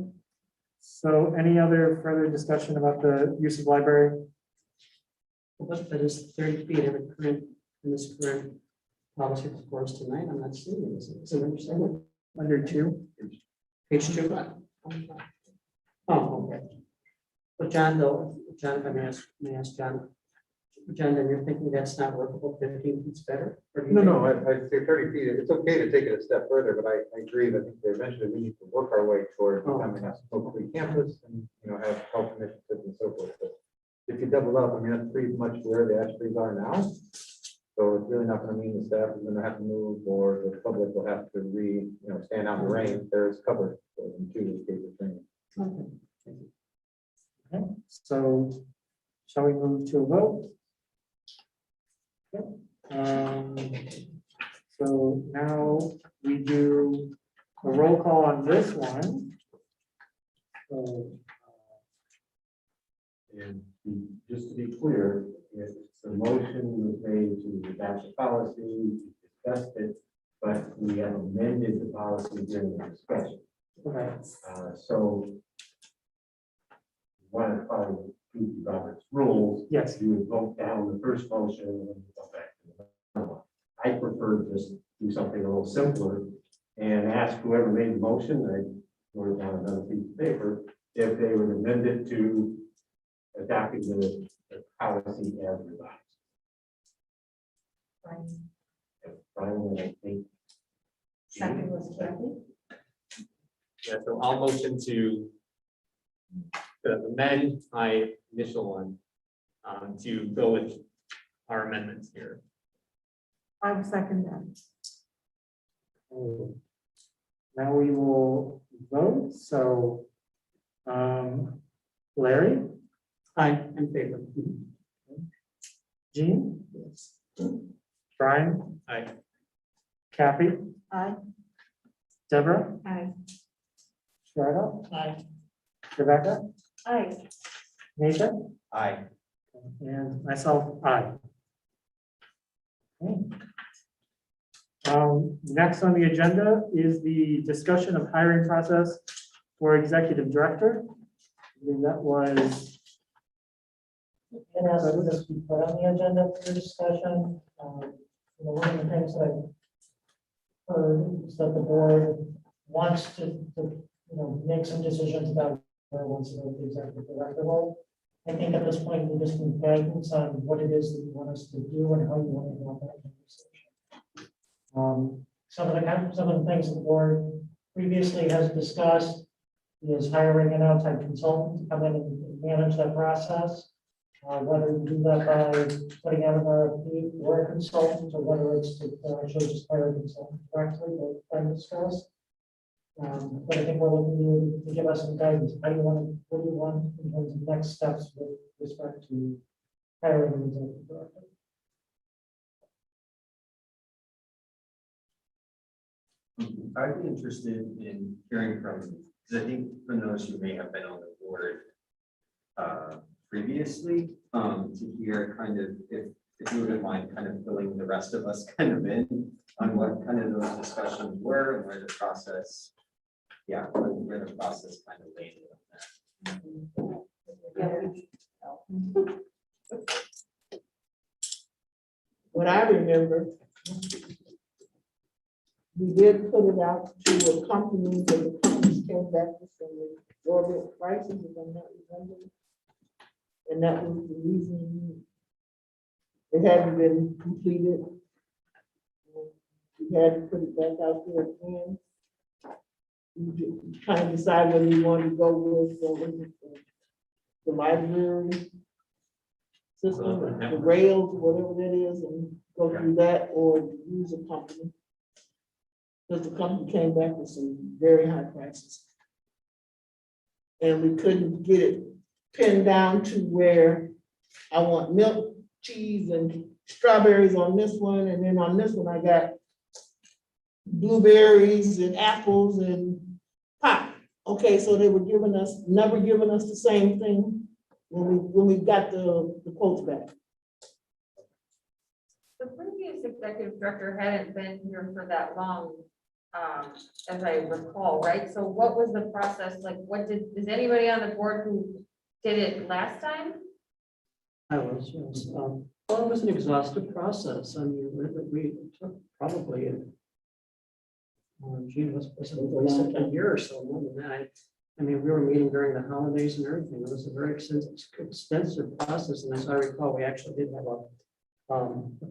So any other further discussion about the use of library? But that is 30 feet in the current, in this current policy before us tonight. I'm not seeing it. Is it understandable? Under 2. Page 2. Oh, okay. But John, though, John, if I may ask John, John, then you're thinking that's not workable, 15 feet's better? Or do you No, think- no, I say 30 feet, it's okay to take it a step further, but I agree that eventually we need to work our way toward becoming a smoke-free campus and, have health initiatives and so forth. But if you double up, I mean, that's pretty much where the ash trees are now. So it's really not gonna mean the staff is gonna have to move, or the public will have to stand out in the rain. There's cover for them too, in case of rain. Okay. Okay, so shall we move to a vote? Okay. So now we do a roll call on this one. So, And just to be clear, if the motion was made to adopt the policy, we discussed it, but we have amended the policy during the discussion. Okay. So one of follow Robert's rules, yes, you would vote down the first motion and then go back to the other one. I prefer to just do something a little simpler and ask whoever made the motion, I wrote it down another piece of paper, if they would amend it to adopting the policy as revised. Finally, I think. Second was Kathy. Yeah, so I'll motion to amend my initial one to go with our amendments here. I would second that. now we will vote. So, Larry, Aye, in favor. Jean, Yes. Brian, Aye. Kathy, Aye. Deborah, Aye. Strata, Aye. Rebecca, Aye. Nathan, Aye. and myself, aye. Okay. Next on the agenda is the discussion of hiring process for executive director. I believe that was, And as this we put on the agenda for discussion, one of the things that I've heard is that the board wants to make some decisions about where it wants to go with the executive director role. I think at this point, we just need guidance on what it is that you want us to do and how you want to have that conversation. Some of the things that the board previously has discussed is hiring an outside consultant to come in and manage that process. Whether you do that by putting out an RFP or a consultant, or whether it's to actually just hire a consultant directly, that can discuss. But I think we're looking to give us some guidance. What do you want in terms of next steps with respect to hiring an executive director? I'd be interested in hearing from, because I think from those who may have been on the board previously, to hear kind of if you wouldn't mind kind of filling the rest of us kind of in on what kind of those discussions were and where the process, where the process kind of landed on that. What I remember, we did put it out to a company, but the companies came back with some exorbitant prices, if I'm not remembering. And that was the reason it hadn't been completed. We had to put it back out there again. We kind of decide whether we want to go with the library system, the rails, whatever that is, and go through that, or use a company. Because the company came back with some very high prices. And we couldn't get it pinned down to where I want milk, cheese, and strawberries on this one, and then on this one I got blueberries and apples and pop. Okay, so they were never giving us the same thing when we got the quotes back. The previous executive director hadn't been here for that long, as I recall, right? So what was the process like? Is anybody on the board who did it last time? I was, yes. Well, it was an exhaustive process. I mean, we took probably, Gene was a year or so, more than that. I mean, we were meeting during the holidays and everything. It was a very extensive process. And as I recall, we actually did have a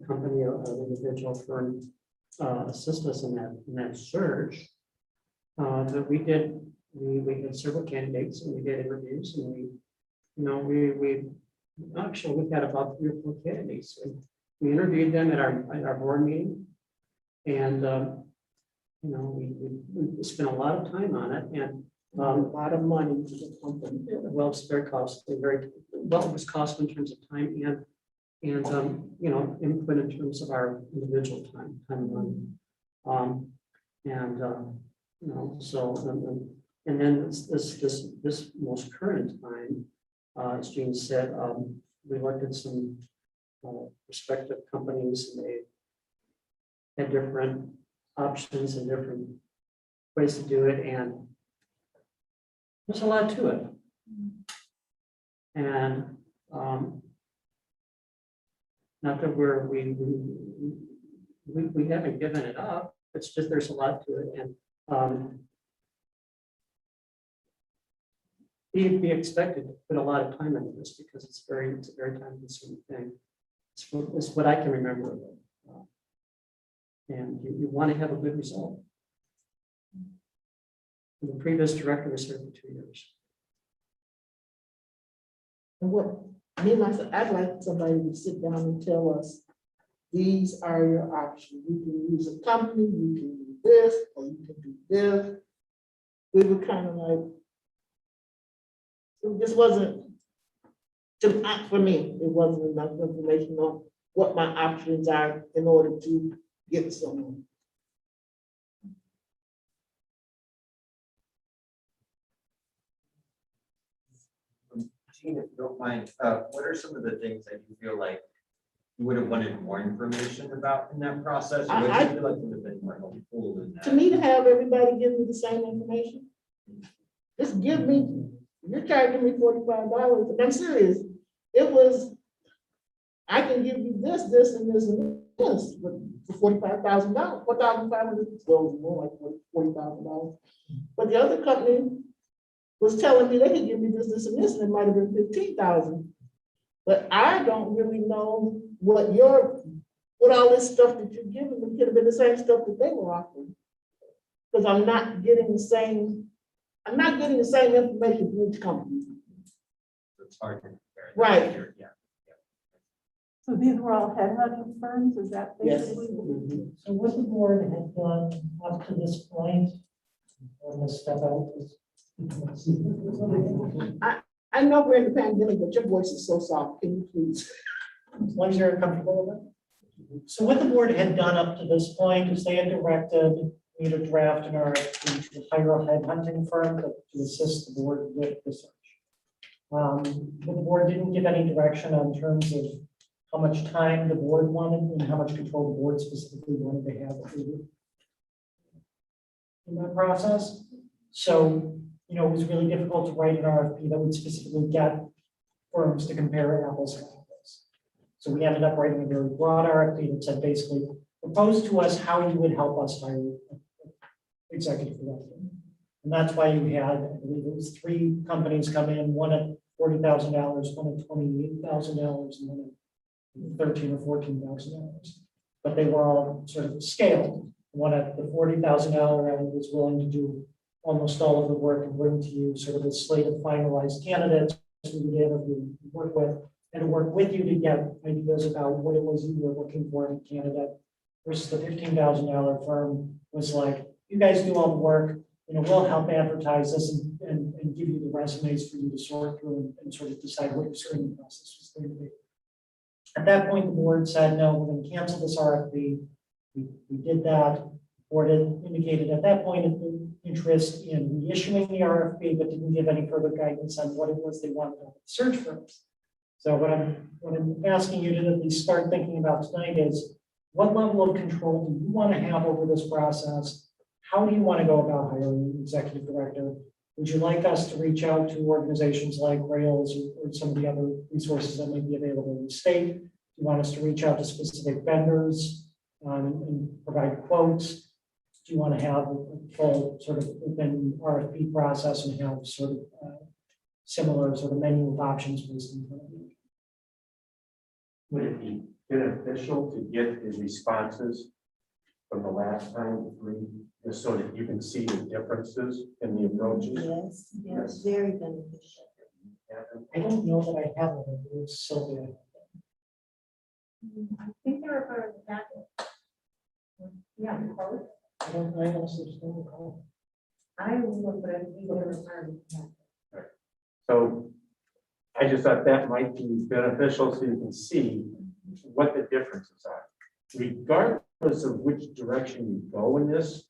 company, an individual firm assist us in that search. But we had several candidates and we did interviews and we actually we had about 3 or 4 candidates. We interviewed them at our board meeting. And, we spent a lot of time on it and A lot of money to the company. well, it's very costly, it was costly in terms of time and input in terms of our individual time and money. And then this most current time, as Gene said, we looked at some prospective companies and they had different options and different ways to do it, and there's a lot to it. And not that we haven't given it up, it's just there's a lot to it, and be expected to put a lot of time into this because it's a very time consuming thing. It's what I can remember of it. And you want to have a good result. The previous director was here for 2 years. And what, myself, I'd like somebody to sit down and tell us, these are your options. You can use a company, you can do this, or you can do this. We were kind of like, it just wasn't, for me, it wasn't enough information on what my options are in order to get someone. Gene, if you don't mind, what are some of the things that you feel like you would have wanted more information about in that process? Or what do you feel like would have been more helpful in that? To me, to have everybody give me the same information. Just give me, you're charging me $45, and I'm serious. It was, I can give you this, this, and this, and this for $45,000, $4,500, well, more like $40,000. But the other company was telling me they could give me this, this, and this, and it might have been $15,000. But I don't really know what all this stuff that you're giving me could have been the same stuff that they were offering. Because I'm not getting the same information from each company. So it's hard to compare. Right. Yeah. So these were all headhunting firms, is that Yes. basically? So what the board had done up to this point, on the step out is. I know we're in the pandemic, but your voice is so soft. Can you please? As long as you're comfortable with it. So what the board had done up to this point is they had directed me to draft an RFP to hire a headhunting firm to assist the board with the search. But the board didn't give any direction on terms of how much time the board wanted and how much control the board specifically wanted to have in that process. So, it was really difficult to write an RFP that would specifically get firms to compare apples to apples. So we ended up writing a very broad RFP that said basically, propose to us how you would help us hire executive director. And that's why you had, I believe it was 3 companies come in, one at $40,000, one at $28,000, and one at $13,000 or $14,000. But they were all sort of scaled. One at the $40,000 end was willing to do almost all of the work and bring to you sort of a slate of finalized candidates who would interview, work with, and work with you to get ideas about what it was you were looking for in a candidate. Versus the $15,000 firm was like, you guys do all the work, we'll help advertise this and give you the resumes for you to sort through and sort of decide what your screening process was going to be. At that point, the board said, no, we're going to cancel this RFP. We did that. The board had indicated at that point an interest in reissuing the RFP, but didn't give any further guidance on what it was they wanted to search firms. So what I'm asking you to at least start thinking about tonight is, what level of control do you want to have over this process? How do you want to go about hiring an executive director? Would you like us to reach out to organizations like Rails or some of the other resources that might be available in the state? Do you want us to reach out to specific vendors and provide quotes? Do you want to have a full sort of open RFP process and have sort of similar sort of menu of options based on? Would it be beneficial to get the responses from the last time, just so that you can see the differences in the approaches? Yes, very beneficial. I don't know that I have it. It's Sylvia. I think they were part of the packet. Yeah. I don't honestly just don't recall. I will, but I think they were part of the packet. So I just thought that might be beneficial so you can see what the differences are. Regardless of which direction you go in this,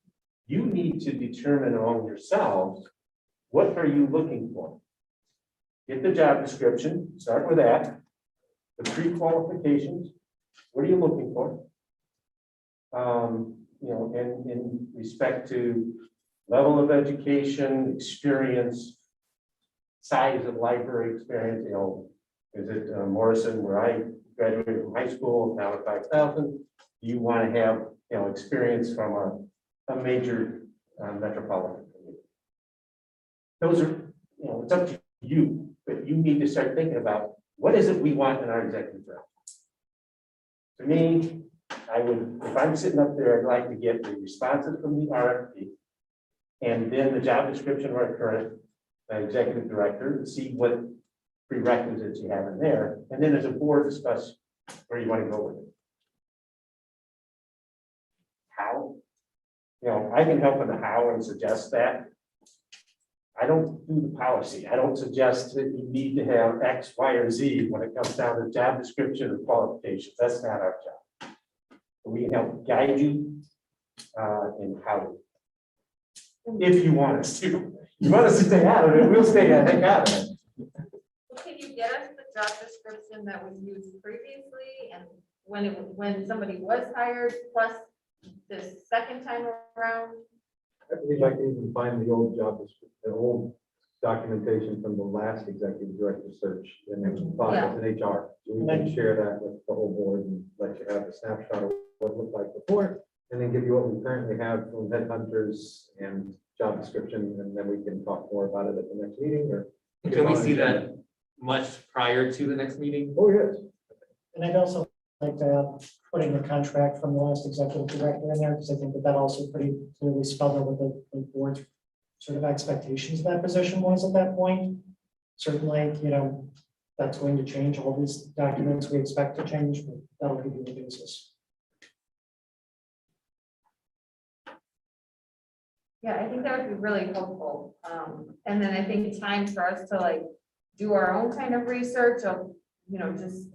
you need to determine among yourselves, what are you looking for? Get the job description, start with that. The pre-qualifications, what are you looking for? You know, in respect to level of education, experience, size of library experience, you know, is it Morrison, where I graduated from high school, now at 5,000? You want to have, you know, experience from a major metropolitan community. Those are, you know, it's up to you, but you need to start thinking about what is it we want in our executive director. To me, I would, if I'm sitting up there, I'd like to get the responses from the RFP and then the job description of our current executive director and see what prerequisites you have in there. And then as a board, discuss where you want to go with it. How? You know, I can help in the how and suggest that. I don't do the policy. I don't suggest that you need to have X, Y, or Z when it comes down to job description or qualifications. That's not our job. We can help guide you in how. If you want us to. You want us to stay out of it, we'll stay out of it. Can you get us the job description that was used previously and when somebody was hired, plus the second time around? I believe I can even find the old job description, the old documentation from the last executive director search, and it was filed in HR. So we can share that with the whole board and let you have a snapshot of what it looked like before, and then give you what we currently have from headhunters and job description, and then we can talk more about it at the next meeting, or. Can we see that much prior to the next meeting? Oh, yes. And I'd also like to add, putting the contract from the last executive director in there, because I think that also pretty clearly spelled out what the board's sort of expectations of that position was at that point. Certainly, you know, that's going to change. All these documents we expect to change, but that'll give you the basis. Yeah, I think that would be really helpful. And then I think time for us to like do our own kind of research of, you know, just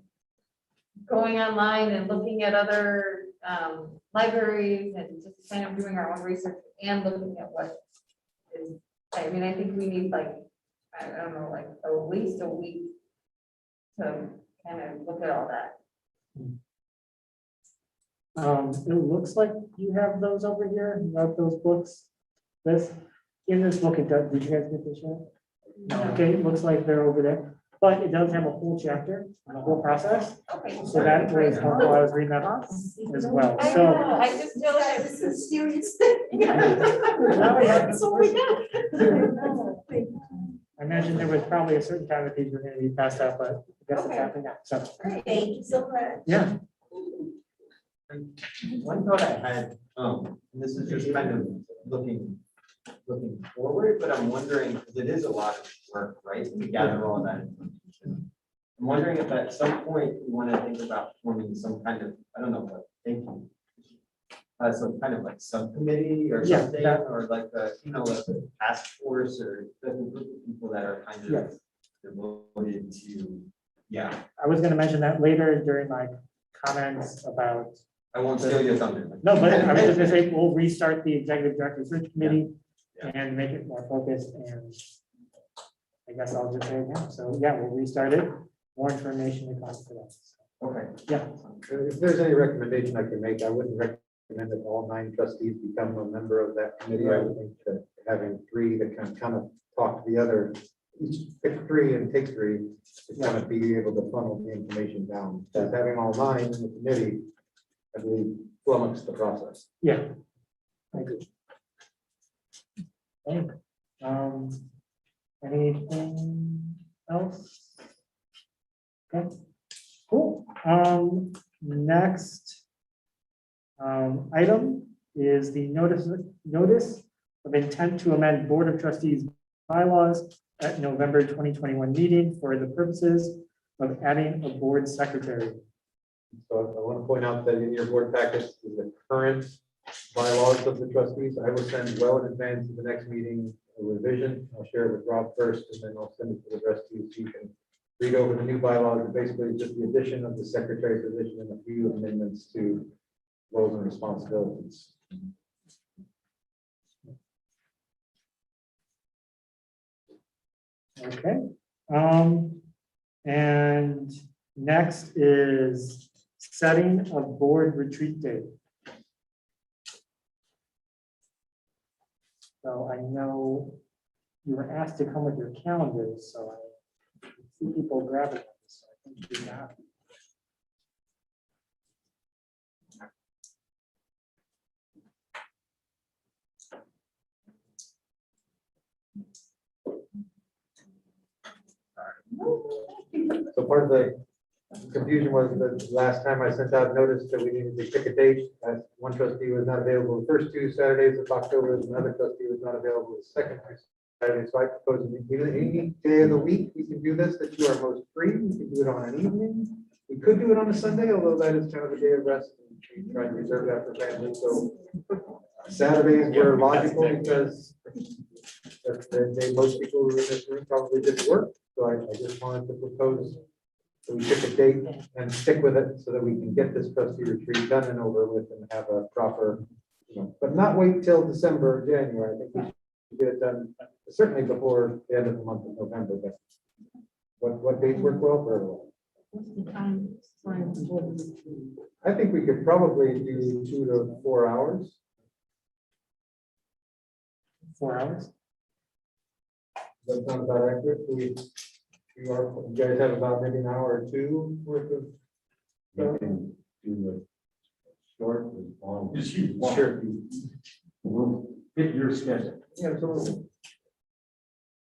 going online and looking at other libraries and just kind of doing our own research and looking at what is, I mean, I think we need like, I don't know, like at least a week to kind of look at all that. It looks like you have those over here, you have those books. In this book, it does, did you guys get this one? No. Okay, it looks like they're over there, but it does have a whole chapter on the whole process. Okay. So that was helpful. I was reading that as well. I So know, I just feel like This is a serious thing. now we have- So we got. I imagine there was probably a certain time that these were going to be passed out, but I guess it's Okay. happening now. So, Thank you so much. yeah. One thought I had, and this is just kind of looking forward, but I'm wondering, because it is a lot of work, right, to gather all that information. I'm wondering if at some point we want to think about forming some kind of, I don't know, what thinking. Some kind of like subcommittee or Yeah, something, that- or like a, you know, like a task force or a group of people that are kind of Yes. devoted to, yeah. I was going to mention that later during my comments about. I won't steal your thunder. No, but I was just going to say, we'll restart the executive director search committee and make it more focused, and I guess I'll just say it now. So yeah, we'll restart it. More information to come for that. Okay. Yeah. If there's any recommendation I can make, I wouldn't recommend that all 9 trustees become a member of that committee. I would think that having 3 that can kind of talk to the other, each pick three and take three, to kind of be able to funnel the information down. Because having all 9 in the committee, I believe, flummoxed the process. Yeah. I agree. Okay, anything else? Okay, cool. Next item is the notice of intent to amend Board of Trustees bylaws at November 2021 meeting for the purposes of adding a board secretary. So I want to point out that in your board package is the current bylaws of the trustees. I will send well in advance of the next meeting a revision. I'll share it with Rob first, and then I'll send it to the rest of you so you can read over the new bylaws. And basically, it's just the addition of the secretary position and a few amendments to roles and responsibilities. Okay, and next is setting a board retreat date. So I know you were asked to come with your calendars, so I see people grabbing them, so I think you got it. So part of the confusion was that last time I sent out notice that we needed to pick a date, as one trustee was not available the first 2 Saturdays of October, another trustee was not available the second 2 Saturdays. So I propose any day of the week we can do this, that you are most free. We can do it on an evening. We could do it on a Sunday, although that is kind of a day of rest. And we try to reserve that for family. So Saturdays were logical because most people in this room probably didn't work. So I just wanted to propose that we pick a date and stick with it so that we can get this trustee retreat done and over with and have a proper, but not wait till December or January. I think we should get it done certainly before the end of the month of November. But what dates work well for everyone? What's the time frame for the retreat? I think we could probably do 2 to 4 hours. 4 hours? Does that sound about accurate? You guys have about maybe an hour or 2 worth of. You can do it short, as long as you want. Sure. We'll fit your schedule. Yeah, absolutely.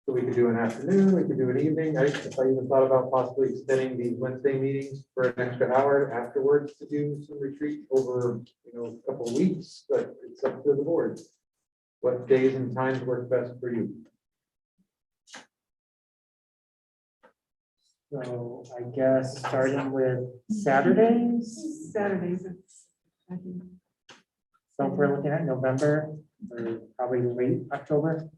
So we could do an afternoon, we could do an evening. I even thought about possibly extending these Wednesday meetings for an extra hour afterwards to do some retreat over, a couple of weeks, but it's up to the board. What days and times work best for you? So I guess starting with Saturdays. Saturdays. So if we're looking at November, or probably late October.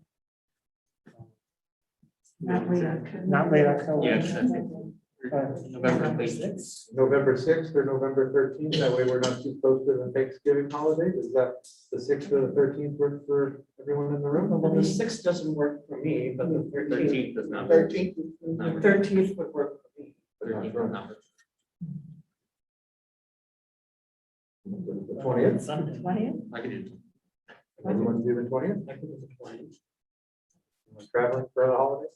Not late October. Not late October. Yes, I think November 6th. November 6th or November 13th? That way we're not too close to the Thanksgiving holiday. Does that the 6th or the 13th work for everyone in the room? Well, the 6th doesn't work for me, but the 13th. 13th does not. 13th. The 13th would work for me. 13th does not. The 20th? Sunday. 20th? I could do. Everyone do the 20th? I think it's the 20th. Traveling for the holiday?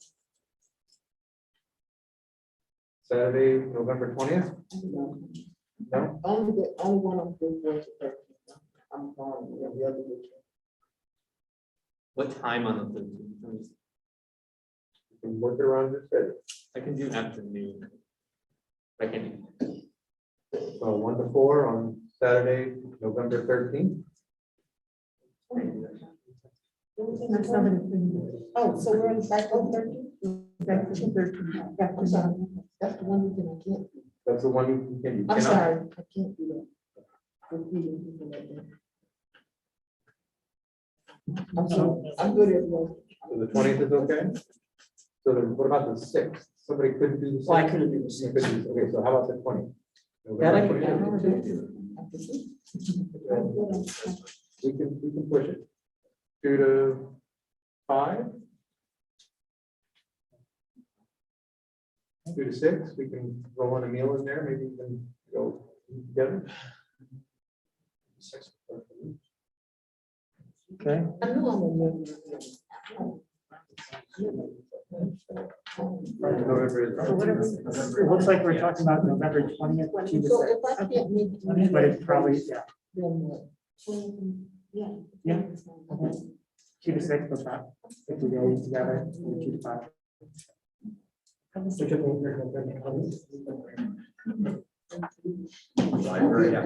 Saturday, November 20th? No? Only one of them was the 13th. I'm fine with the other weekend. What time on the 13th? You can work it around your schedule. I can do afternoon. I can. So 1 to 4 on Saturday, November 13th. Oh, so we're on cycle 13? That's the 13th. Yeah, I'm sorry. That's the one weekend I can't do. That's the one you can. I'm sorry, I can't do that. I'm sorry, I'm good at one. So the 20th is okay? So then what about the 6th? Somebody couldn't do the 6th? Well, I couldn't do the You 6th. couldn't do- Okay, so how about the 20th? That I November can 20th? We can push it. 2 to 5? 2 to 6, we can roll in a meal in there, maybe we can go together. Okay. I know I'm a member. It looks like we're talking about November 20th, 2 to So 6. if I can't make. But it's probably, yeah, Then what? Yeah. Yeah. 2 to 6, but not, if we go together, 2 to 5. Library, yeah.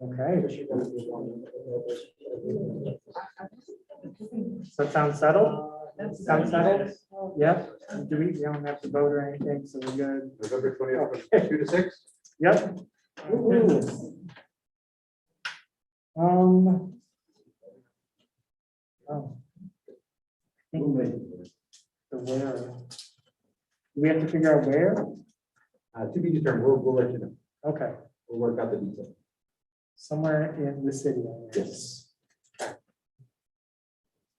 Okay. So that sounds settled? Sounds settled? Yep. Do we don't have to vote or anything, so we're good. November 20th, 2 to 6. Yep. Oh. I think the where. Do we have to figure out where? To be determined, we'll let you know. Okay, We'll work out the details. somewhere in the city. I guess. Yes.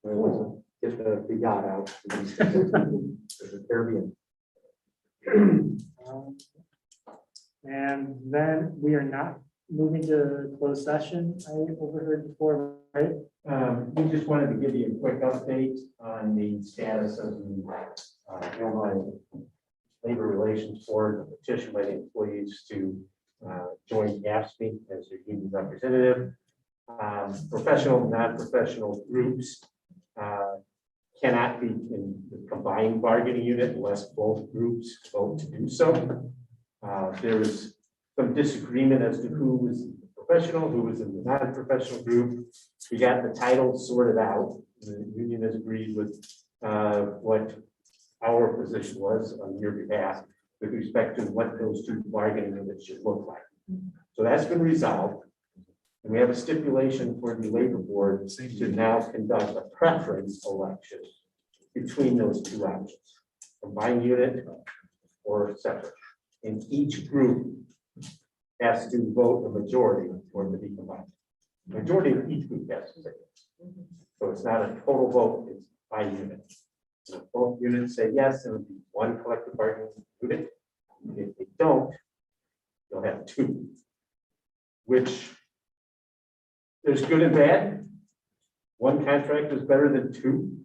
Well, get the yacht out. The Caribbean. And then we are not moving to closed session. I overheard before, right? We just wanted to give you a quick update on the status of the Illinois Labor Relations Board, a petition by the employees to join GAFSP as their union representative. Professional, non-professional groups cannot be in the combined bargaining unit unless both groups vote to do so. There was some disagreement as to who was professional, who was in the non-professional group. We got the title sorted out. The union has agreed with what our position was on your behalf with respect to what those two bargaining units should look like. So that's been resolved. And we have a stipulation for the labor board to now conduct a preference election between those two options, combined unit or separate. And each group has to vote a majority for it to be combined. Majority of each group has to say yes. So it's not a total vote, it's by unit. So if both units say yes, it would be one collective bargaining unit. If they don't, you'll have two, which there's good and bad. One contract is better than two.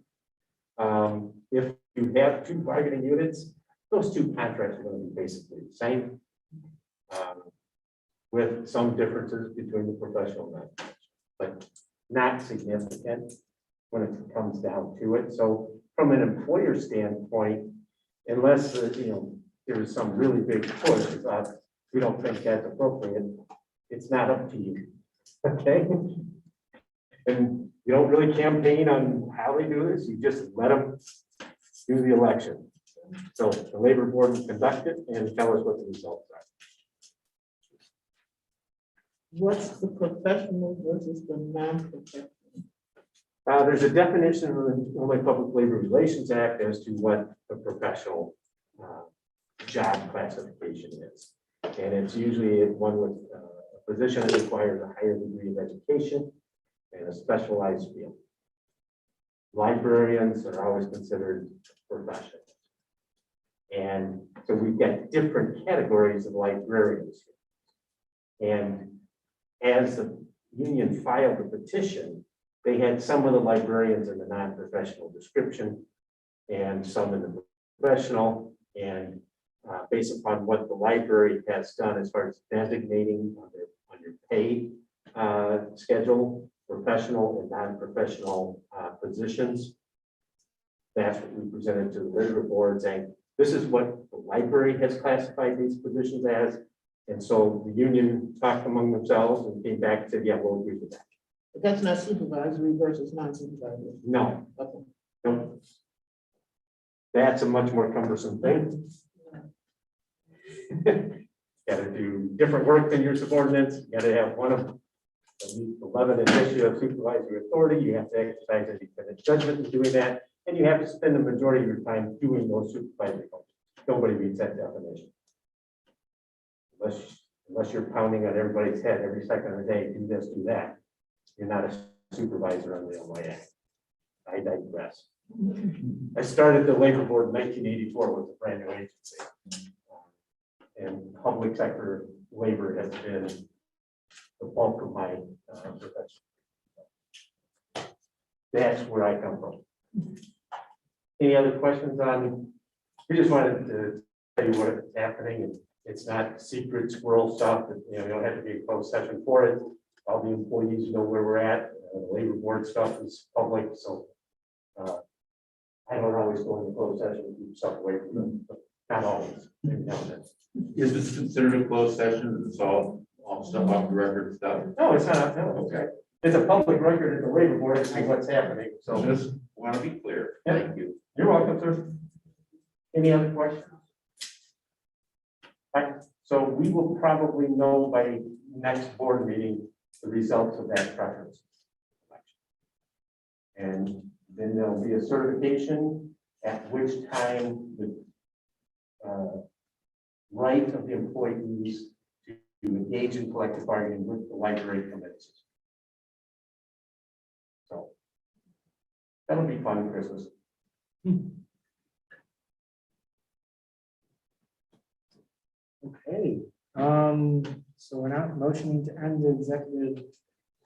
If you have two bargaining units, those two contracts are going to be basically the same, with some differences between the professional and non-professional, but not significant when it comes down to it. So from an employer standpoint, unless there is some really big push about we don't think that's appropriate, it's not up to you. Okay. And you don't really campaign on how they do this, you just let them do the election. So the labor board will conduct it and tell us what the results are. What's the professional versus the non-professional? There's a definition in the Illinois Public Labor Relations Act as to what a professional job classification is. And it's usually one with a position that requires a higher degree of education and a specialized field. Librarians are always considered professionals. And so we've got different categories of librarians. And as the union filed the petition, they had some of the librarians in the non-professional description and some in the professional. And based upon what the library has done as far as designating on your pay schedule, professional and non-professional positions, that's what we presented to the labor board saying, this is what the library has classified these positions as. And so the union talked among themselves and came back and said, yeah, we'll agree with that. But that's not supervisory versus non-supervisory. No, Okay. no. That's a much more cumbersome thing. Got to do different work than your subordinates. You got to have one of at least 11 issue of supervisory authority. You have to exercise independent judgment in doing that. And you have to spend the majority of your time doing those supervisory functions. Nobody reads that definition. Unless you're pounding on everybody's head every second of the day, do this, do that. You're not a supervisor under the Illinois Act. I digress. I started the labor board in 1984 with a brand new agency. And public sector labor has been the bulk of my profession. That's where I come from. Any other questions on, we just wanted to tell you what is happening, and it's not secret squirrel stuff, you know, you don't have to be a closed session for it. All the employees know where we're at, the labor board stuff is public, so I don't always go into closed session and keep stuff away from them, but not always. Maybe now and then. Is this considered a closed session? It's all stuff off the record stuff? No, it's not, no, okay. It's a public record at the labor board to see what's happening, so. Just want to be clear. Thank you. You're welcome, sir. Any other questions? Right, so we will probably know by next board meeting the results of that preference. And then there'll be a certification, at which time the right of the employees to engage in collective bargaining with the library commences. So that'll be fun, Christmas. Okay, so we're not motioning to end the executive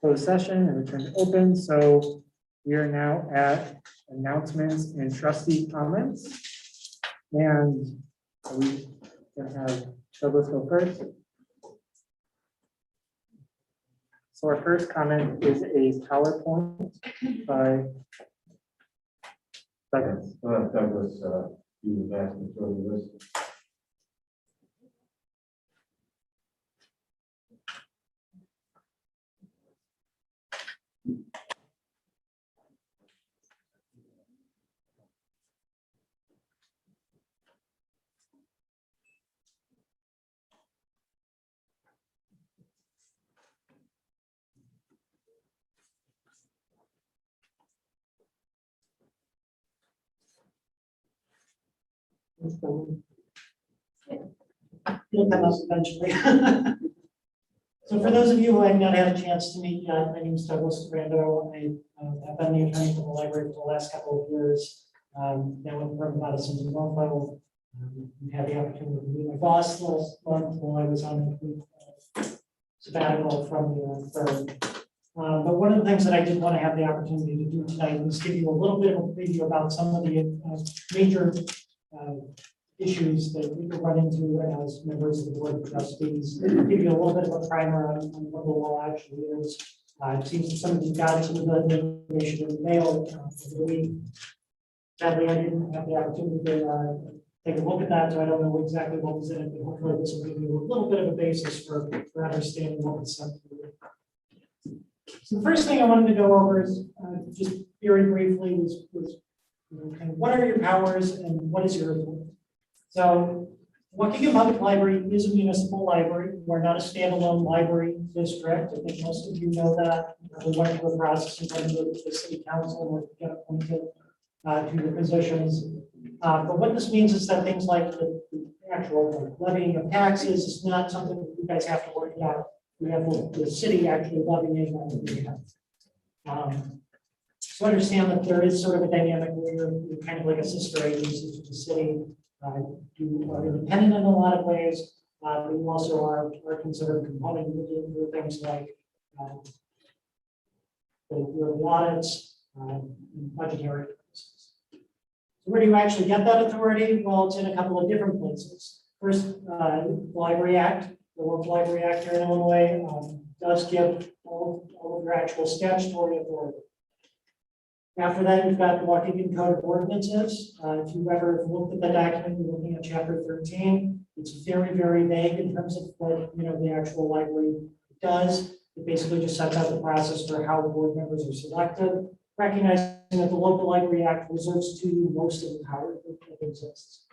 closed session and return to open, so we are now at announcements and trustee comments. And are we gonna have Douglas go first? So our first comment is a PowerPoint by Douglas. Douglas, you was asking for the list. It'll come up eventually. So for those of you who have not had a chance to meet yet, my name is Douglas Brando. I've been the attorney for the library for the last couple of years. Now with Urban Medicine in Norfolk. We had the opportunity to meet my boss last month while I was on sabbatical from the firm. But one of the things that I did want to have the opportunity to do tonight was give you a little bit of a preview about some of the major issues that we could run into as members of the board of trustees. Give you a little bit of a primer on what the law actually is. It seems that some of you got some of the information in the mail over the week. Sadly, I didn't have the opportunity to take a look at that, so I don't know exactly what was in it, but hopefully this will give you a little bit of a basis for understanding what was sent through. So the first thing I wanted to go over is just very briefly was kind of what are your powers and what is your authority? So Waukegan Public Library is a municipal library. We're not a standalone library district. I think most of you know that. We went through a process in terms of the city council and get appointed to the positions. But what this means is that things like the actual levying of taxes is not something that you guys have to worry about. We have the city actually levying that. So understand that there is sort of a dynamic where you're kind of like a sister agency to the city. You are independent in a lot of ways, but you also are considered a component of things like your audits, and budgetary purposes. So where do you actually get that authority? Well, it's in a couple of different places. First, the Library Act, the Local Library Act here in Illinois, does give all of your actual statutory authority. After that, you've got the Waukegan Code of Ordinances. If you ever looked at the document, you're looking at chapter 13. It's very, very vague in terms of what the actual library does. It basically just sets out the process for how board members are selected, recognizing that the Local Library Act reserves to you most of the power that exists.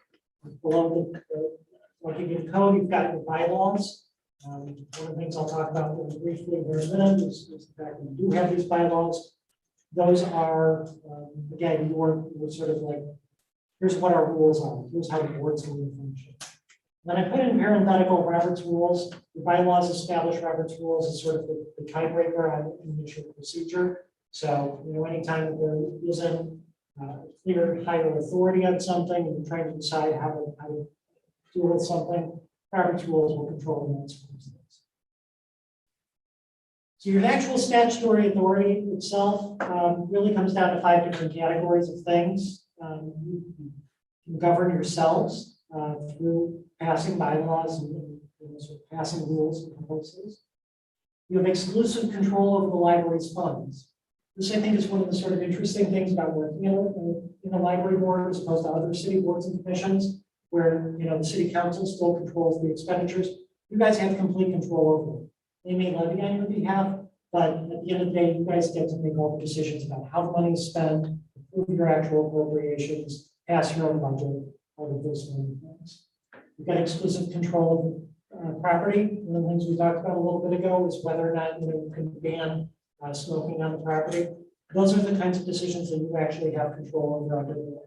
Below the Waukegan Code, you've got your bylaws. One of the things I'll talk about briefly here in a minute is the fact that we do have these bylaws. Those are, again, your sort of like, here's what our rules are. Here's how the board's going to function. Then I put in parenthetical Robert's rules. The bylaws establish Robert's rules as sort of the tiebreaker on initial procedure. So, anytime that there isn't clear higher authority on something, and you're trying to decide how to deal with something, Robert's rules will control the next. So your actual statutory authority itself really comes down to 5 different categories of things. You can govern yourselves through passing bylaws and sort of passing rules and policies. You have exclusive control over the library's funds. This, I think, is one of the sort of interesting things about working in a library board as opposed to other city boards and commissions, where the city council still controls the expenditures. You guys have complete control over it. They may levy on your behalf, but at the end of the day, you guys get to make all the decisions about how the money is spent, approve your actual appropriations, pass your own budget, all of those sort of things. You've got exclusive control of property. One of the things we talked about a little bit ago is whether or not you can ban smoking on the property. Those are the kinds of decisions that you actually have control over under the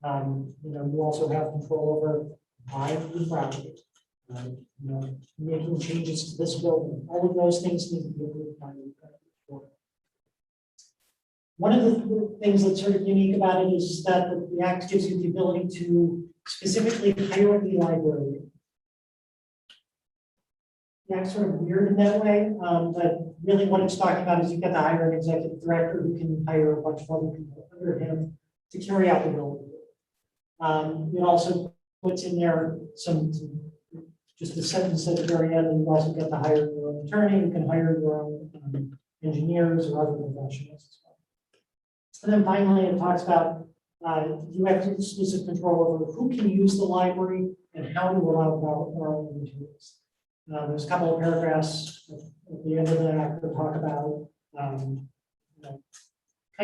law. You also have control over buying the property. Making changes to this building, all of those things need to be approved by the board. One of the things that's sort of unique about it is that the Act gives you the ability to specifically hire the librarian. The Act's sort of weird in that way, but really what it's talking about is you get to hire an executive director who can hire a bunch of other people under him to carry out the building. It also puts in there just a sentence at the very end, and you also get to hire your own attorney, you can hire your own engineers or other professionals as well. And then finally, it talks about you have exclusive control over who can use the library and how to allow borrowing materials. There's a couple of paragraphs at the end of the act that talk about kind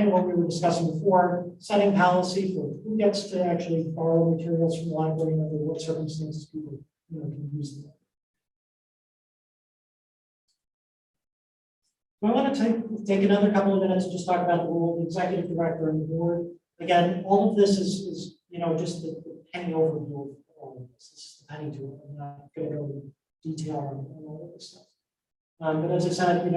of what we were discussing before, setting policy for who gets to actually borrow materials from the library and under what circumstances people can use them. So I want to take another couple of minutes to just talk about the role of the executive director and the board. Again, all of this is just the penny overview of all of this. This is the penny to it. I'm not going to go into detail on all of this stuff. But as I said, it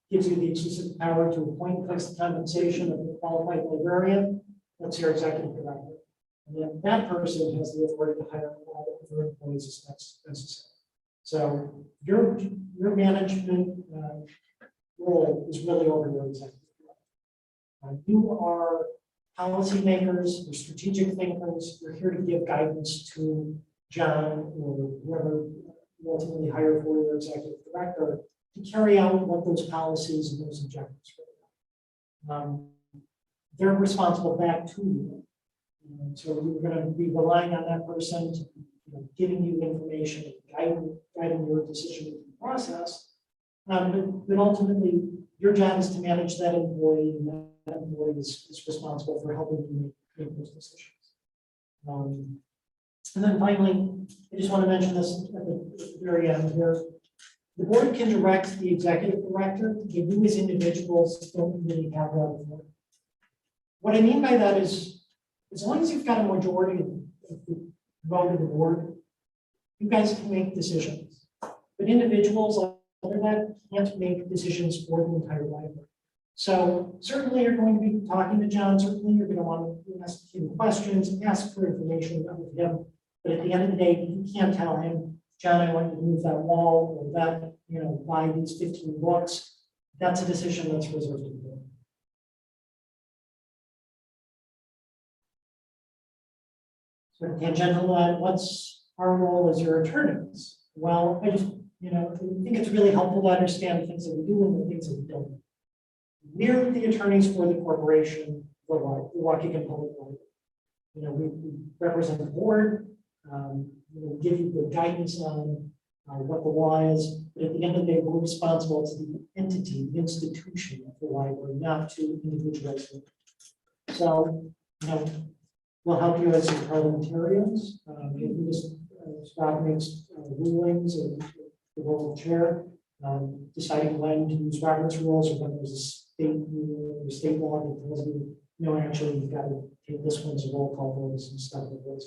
gives you the exclusive power to appoint and fix the compensation of a qualified librarian. That's your executive director. And then that person has the authority to hire all of their employees as necessary. So your management role is really over your executive director. You are policymakers, you're strategic thinkers. You're here to give guidance to John or whoever you ultimately hire for your executive director to carry out what those policies and those objectives are. They're responsible back to you. So you're going to be relying on that person to, giving you information, guiding your decision-making process. But ultimately, your job is to manage that employee, and that employee is responsible for helping you make those decisions. And then finally, I just want to mention this at the very end here. The board can direct the executive director, but you as individuals don't really have that authority. What I mean by that is, as long as you've got a majority of the vote of the board, you guys can make decisions. But individuals, other than that, can't make decisions for the entire library. So certainly you're going to be talking to John, certainly you're going to want to ask him questions, ask for information of him. But at the end of the day, you can't tell him, John, I want you to move that wall or that, buy these 15 books. That's a decision that's reserved to the board. So tangential to that, what's our role as your attorneys? Well, I just, I think it's really helpful to understand the things that we do and the things that we don't. We're the attorneys for the corporation, the Waukegan Public Library. We represent the board, give you the guidance on what the law is, but at the end of the day, we're responsible to the entity, the institution of the library, not to individuals. So, we'll help you as your parliamentarians. Scott makes rulings and the role of chair, deciding when to use Robert's rules or when there's a state rule or state law that tells you, actually you've got to take this one as a roll call vote and stuff like this.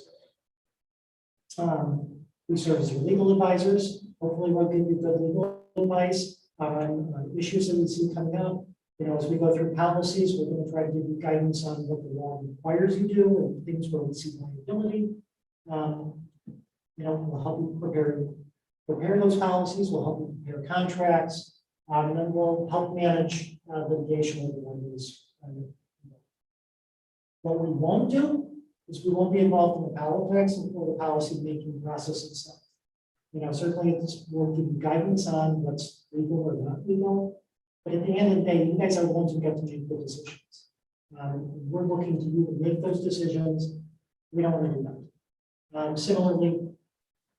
We serve as your legal advisors. Hopefully we'll give you good legal advice on issues that we see coming up. As we go through policies, we're going to try to give you guidance on what the law requires you to do and things where we see liability. We'll help you prepare those policies. We'll help you prepare contracts. And then we'll help manage litigation with the vendors. What we won't do is we won't be involved in the politics or the policy making process itself. You know, certainly we'll give you guidance on what's legal or not legal, but at the end of the day, you guys are the ones who get to make the decisions. We're looking to you to make those decisions. We don't want to do that. Similarly,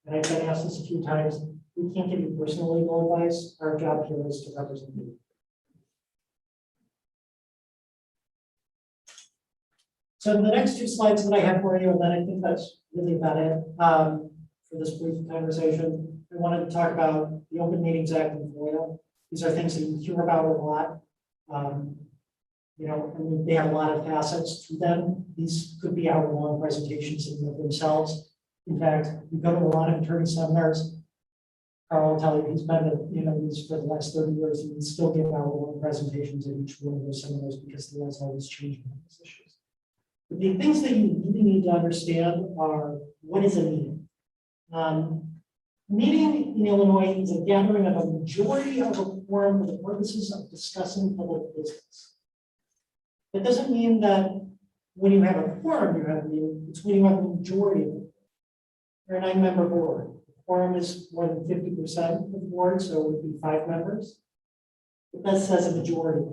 and I've been asked this a few times, we can't give you personal legal advice. Our job here is to represent you. So the next two slides that I have for you, and then I think that's really about it for this brief conversation. I wanted to talk about the Open Meetings Act and FOIA. These are things that you hear about a lot. You know, I mean, they have a lot of facets to them. These could be hour-long presentations in and of themselves. In fact, you go to a lot of attorney seminars. Carl will tell you he's been to, you know, these for the last 30 years, and we still give hour-long presentations at each one of those seminars because the laws always change on these issues. But the things that you really need to understand are, what is a meeting? Meeting in Illinois is a gathering of a majority of a quorum for the purposes of discussing public business. That doesn't mean that when you have a quorum, you have a meeting. It's when you have a majority of it. You're a 9-member board. The quorum is more than 50% of the board, so it would be 5 members. But that says a majority.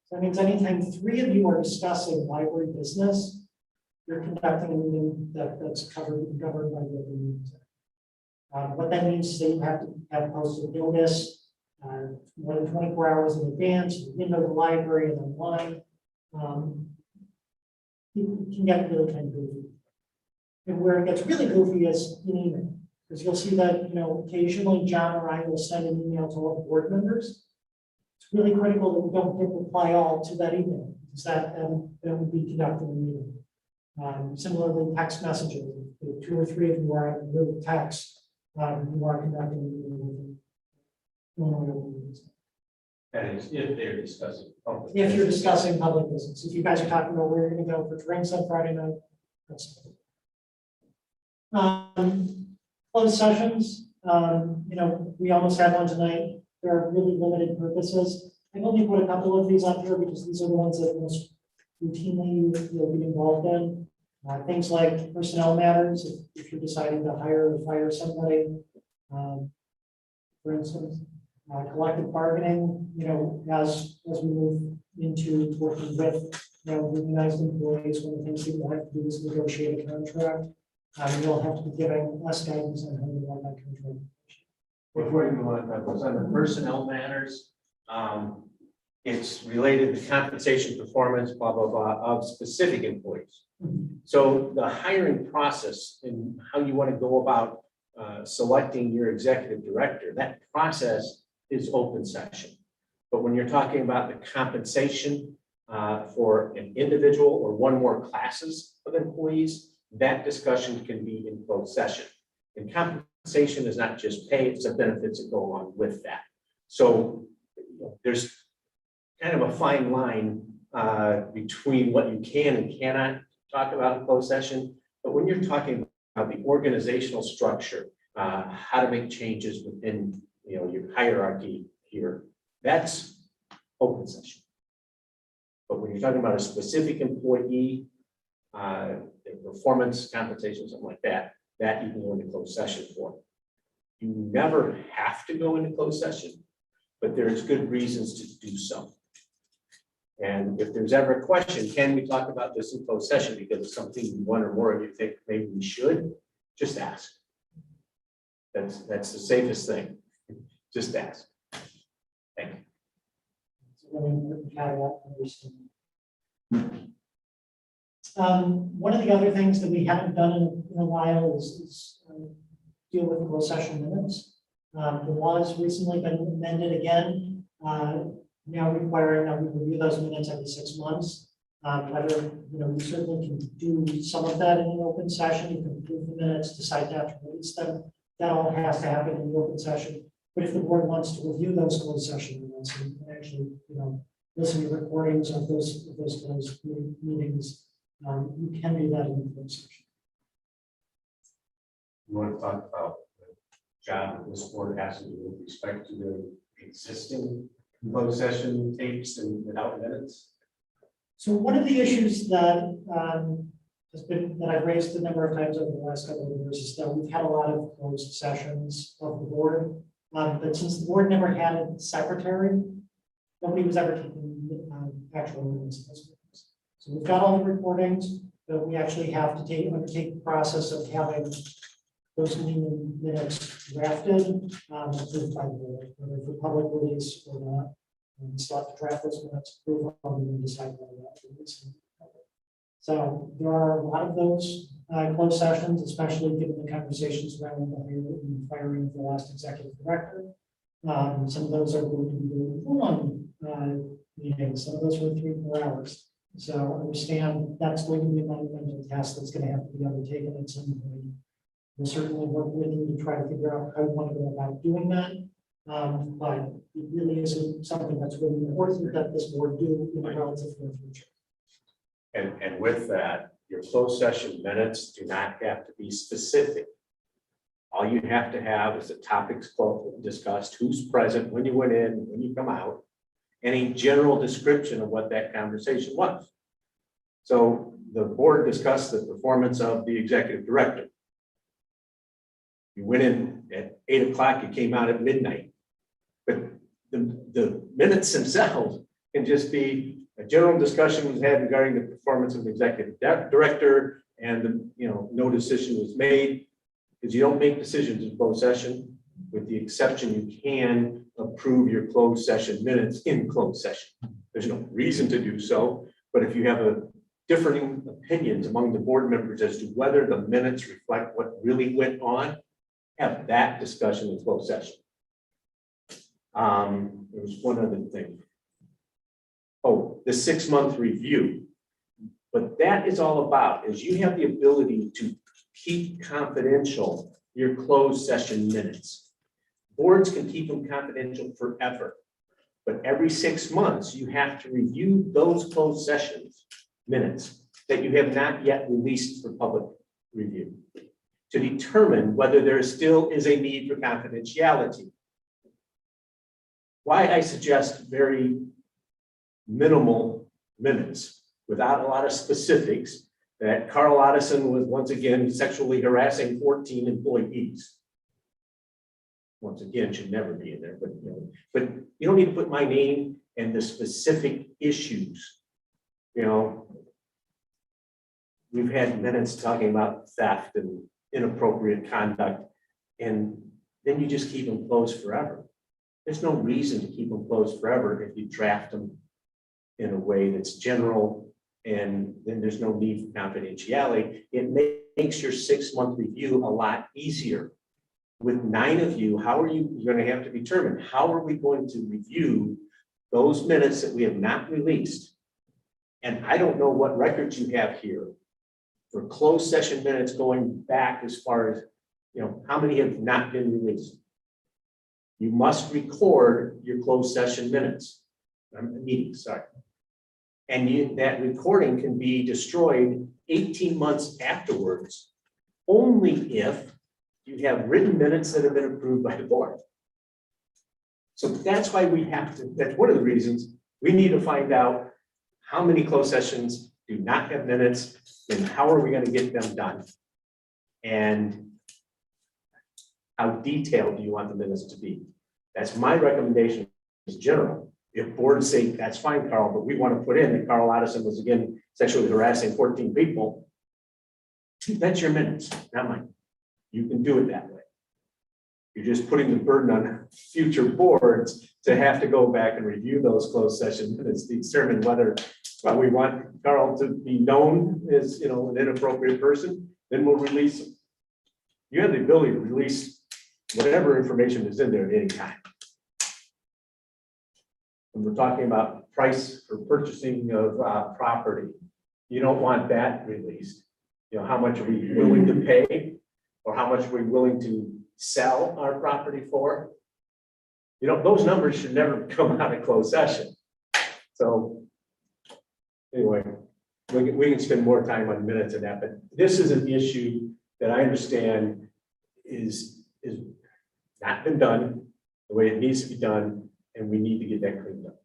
So that means anytime 3 of you are discussing library business, you're conducting a meeting that's governed by the Open Meetings Act. What that means is that you have to have posted notice more than 24 hours in advance, in the library and online. You can get really kind of goofy. And where it gets really goofy is in email, because you'll see that, you know, occasionally John or I will send an email to all the board members. It's really critical that we don't hit reply all to that email, because that would be conducting a meeting. Similarly, text messages, if 2 or 3 of you are in little text, you are conducting a meeting. That is, if they're discussing public. If you're discussing public business, if you guys are talking about where you're going to go for drinks on Friday night, that's closed sessions. You know, we almost had one tonight. There are really limited purposes. I've only put a couple of these up here because these are the ones that most routinely you'll be involved in. Things like personnel matters, if you're deciding to hire or fire somebody, for instance. Collective bargaining, you know, as we move into working with, you know, unionized employees, one of the things that you'll have to do is negotiate a contract. You'll have to be giving us guidance on how to run that contract. Before you go on, the personnel matters, it's related to compensation, performance, blah, blah, blah, of specific employees. So the hiring process and how you want to go about selecting your executive director, that process is open session. But when you're talking about the compensation for an individual or one more classes of employees, that discussion can be in closed session. And compensation is not just pay, it's the benefits that go along with that. So there's kind of a fine line between what you can and cannot talk about in closed session. But when you're talking about the organizational structure, how to make changes within, you know, your hierarchy here, that's open session. But when you're talking about a specific employee, performance, compensation, something like that, that you can go into closed session for. You never have to go into closed session, but there's good reasons to do so. And if there's ever a question, can we talk about this in closed session because it's something one or more of you think maybe we should, just ask. That's the safest thing. Just ask. Thank you. It's a really important caveat to understand. One of the other things that we haven't done in a while is deal with closed session minutes. The law has recently been amended again, now requiring that we review those minutes every 6 months. Whether, you know, we certainly can do some of that in an open session. You can approve the minutes, decide not to release them. That all has to happen in the open session. But if the board wants to review those closed session minutes and actually, you know, listen to recordings of those closed meetings, you can do that in the closed session. You want to talk about job that this board has to do with respect to the existing closed session tapes and without minutes? So one of the issues that that I've raised a number of times over the last couple of years is that we've had a lot of closed sessions of the board. But since the board never had a secretary, nobody was ever taking actual minutes of those meetings. So we've got all the recordings, but we actually have to undertake the process of having those meeting minutes drafted, approved by the board, whether for public release or not. And so have to draft those minutes, approve them, and then decide whether that release. So there are a lot of those closed sessions, especially given the conversations around the firing of the last executive director. Some of those are going to be really long meetings. Some of those were 3-4 hours. So I understand that's going to be a monumental task that's going to have to be undertaken at some point. We'll certainly work with you to try to figure out how we want to go about doing that. But it really isn't something that's really important that this board do in the relative near future. And with that, your closed session minutes do not have to be specific. All you have to have is the topics discussed, who's present, when you went in, when you come out, and a general description of what that conversation was. So the board discussed the performance of the executive director. You went in at 8 o'clock, you came out at midnight. But the minutes themselves can just be a general discussion was had regarding the performance of the executive director, and no decision was made, because you don't make decisions in closed session, with the exception you can approve your closed session minutes in closed session. There's no reason to do so, but if you have differing opinions among the board members as to whether the minutes reflect what really went on, have that discussion in closed session. There was one other thing. Oh, the 6-month review. What that is all about is you have the ability to keep confidential your closed session minutes. Boards can keep them confidential forever, but every 6 months you have to review those closed sessions minutes that you have not yet released for public review to determine whether there still is a need for confidentiality. Why I suggest very minimal minutes without a lot of specifics, that Carl Otteson was once again sexually harassing 14 employees. Once again, should never be in there, but you don't need to put my name and the specific issues. We've had minutes talking about theft and inappropriate conduct, and then you just keep them closed forever. There's no reason to keep them closed forever if you draft them in a way that's general, and then there's no need for confidentiality. It makes your 6-month review a lot easier. With 9 of you, you're going to have to determine how are we going to review those minutes that we have not released. And I don't know what records you have here for closed session minutes going back as far as, how many have not been released. You must record your closed session minutes, meetings, sorry. And that recording can be destroyed 18 months afterwards, only if you have written minutes that have been approved by the board. So that's why that's one of the reasons we need to find out how many closed sessions do not have minutes, and how are we going to get them done? And how detailed do you want the minutes to be? That's my recommendation is general. If boards say, that's fine, Carl, but we want to put in that Carl Otteson was again sexually harassing 14 people, that's your minutes, not mine. You can do it that way. You're just putting the burden on future boards to have to go back and review those closed session minutes to determine whether we want Carl to be known as an inappropriate person, then we'll release him. You have the ability to release whatever information is in there at any time. When we're talking about price for purchasing of property, you don't want that released. How much are we willing to pay, or how much are we willing to sell our property for? Those numbers should never come out of closed session. So anyway, we can spend more time on minutes and that, but this is an issue that I understand is not been done the way it needs to be done, and we need to get that cleaned up.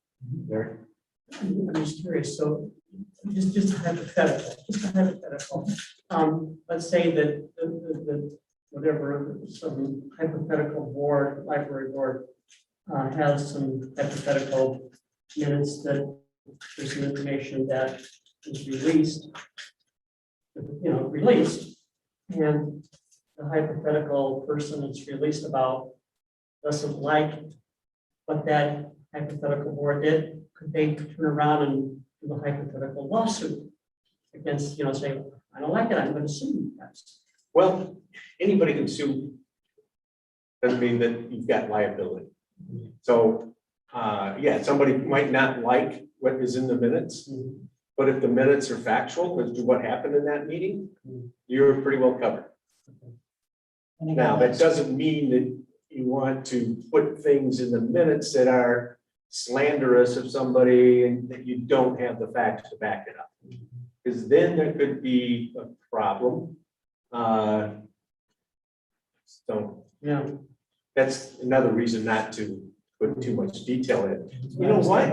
There, I'm just curious, so just a hypothetical. Let's say that the whatever, some hypothetical board, library board, has some hypothetical minutes that there's some information that is released, and the hypothetical person it's released about doesn't like what that hypothetical board did, could they turn around and do a hypothetical lawsuit against, say, I don't like it, I'm going to sue you guys. well, anybody can sue. Doesn't mean that you've got liability. So, yeah, somebody might not like what is in the minutes, but if the minutes are factual as to what happened in that meeting, you're pretty well covered. And again, Now, that doesn't mean that you want to put things in the minutes that are slanderous of somebody and that you don't have the facts to back it up. Because then there could be a problem. So Yeah. that's another reason not to put too much detail in. You know what?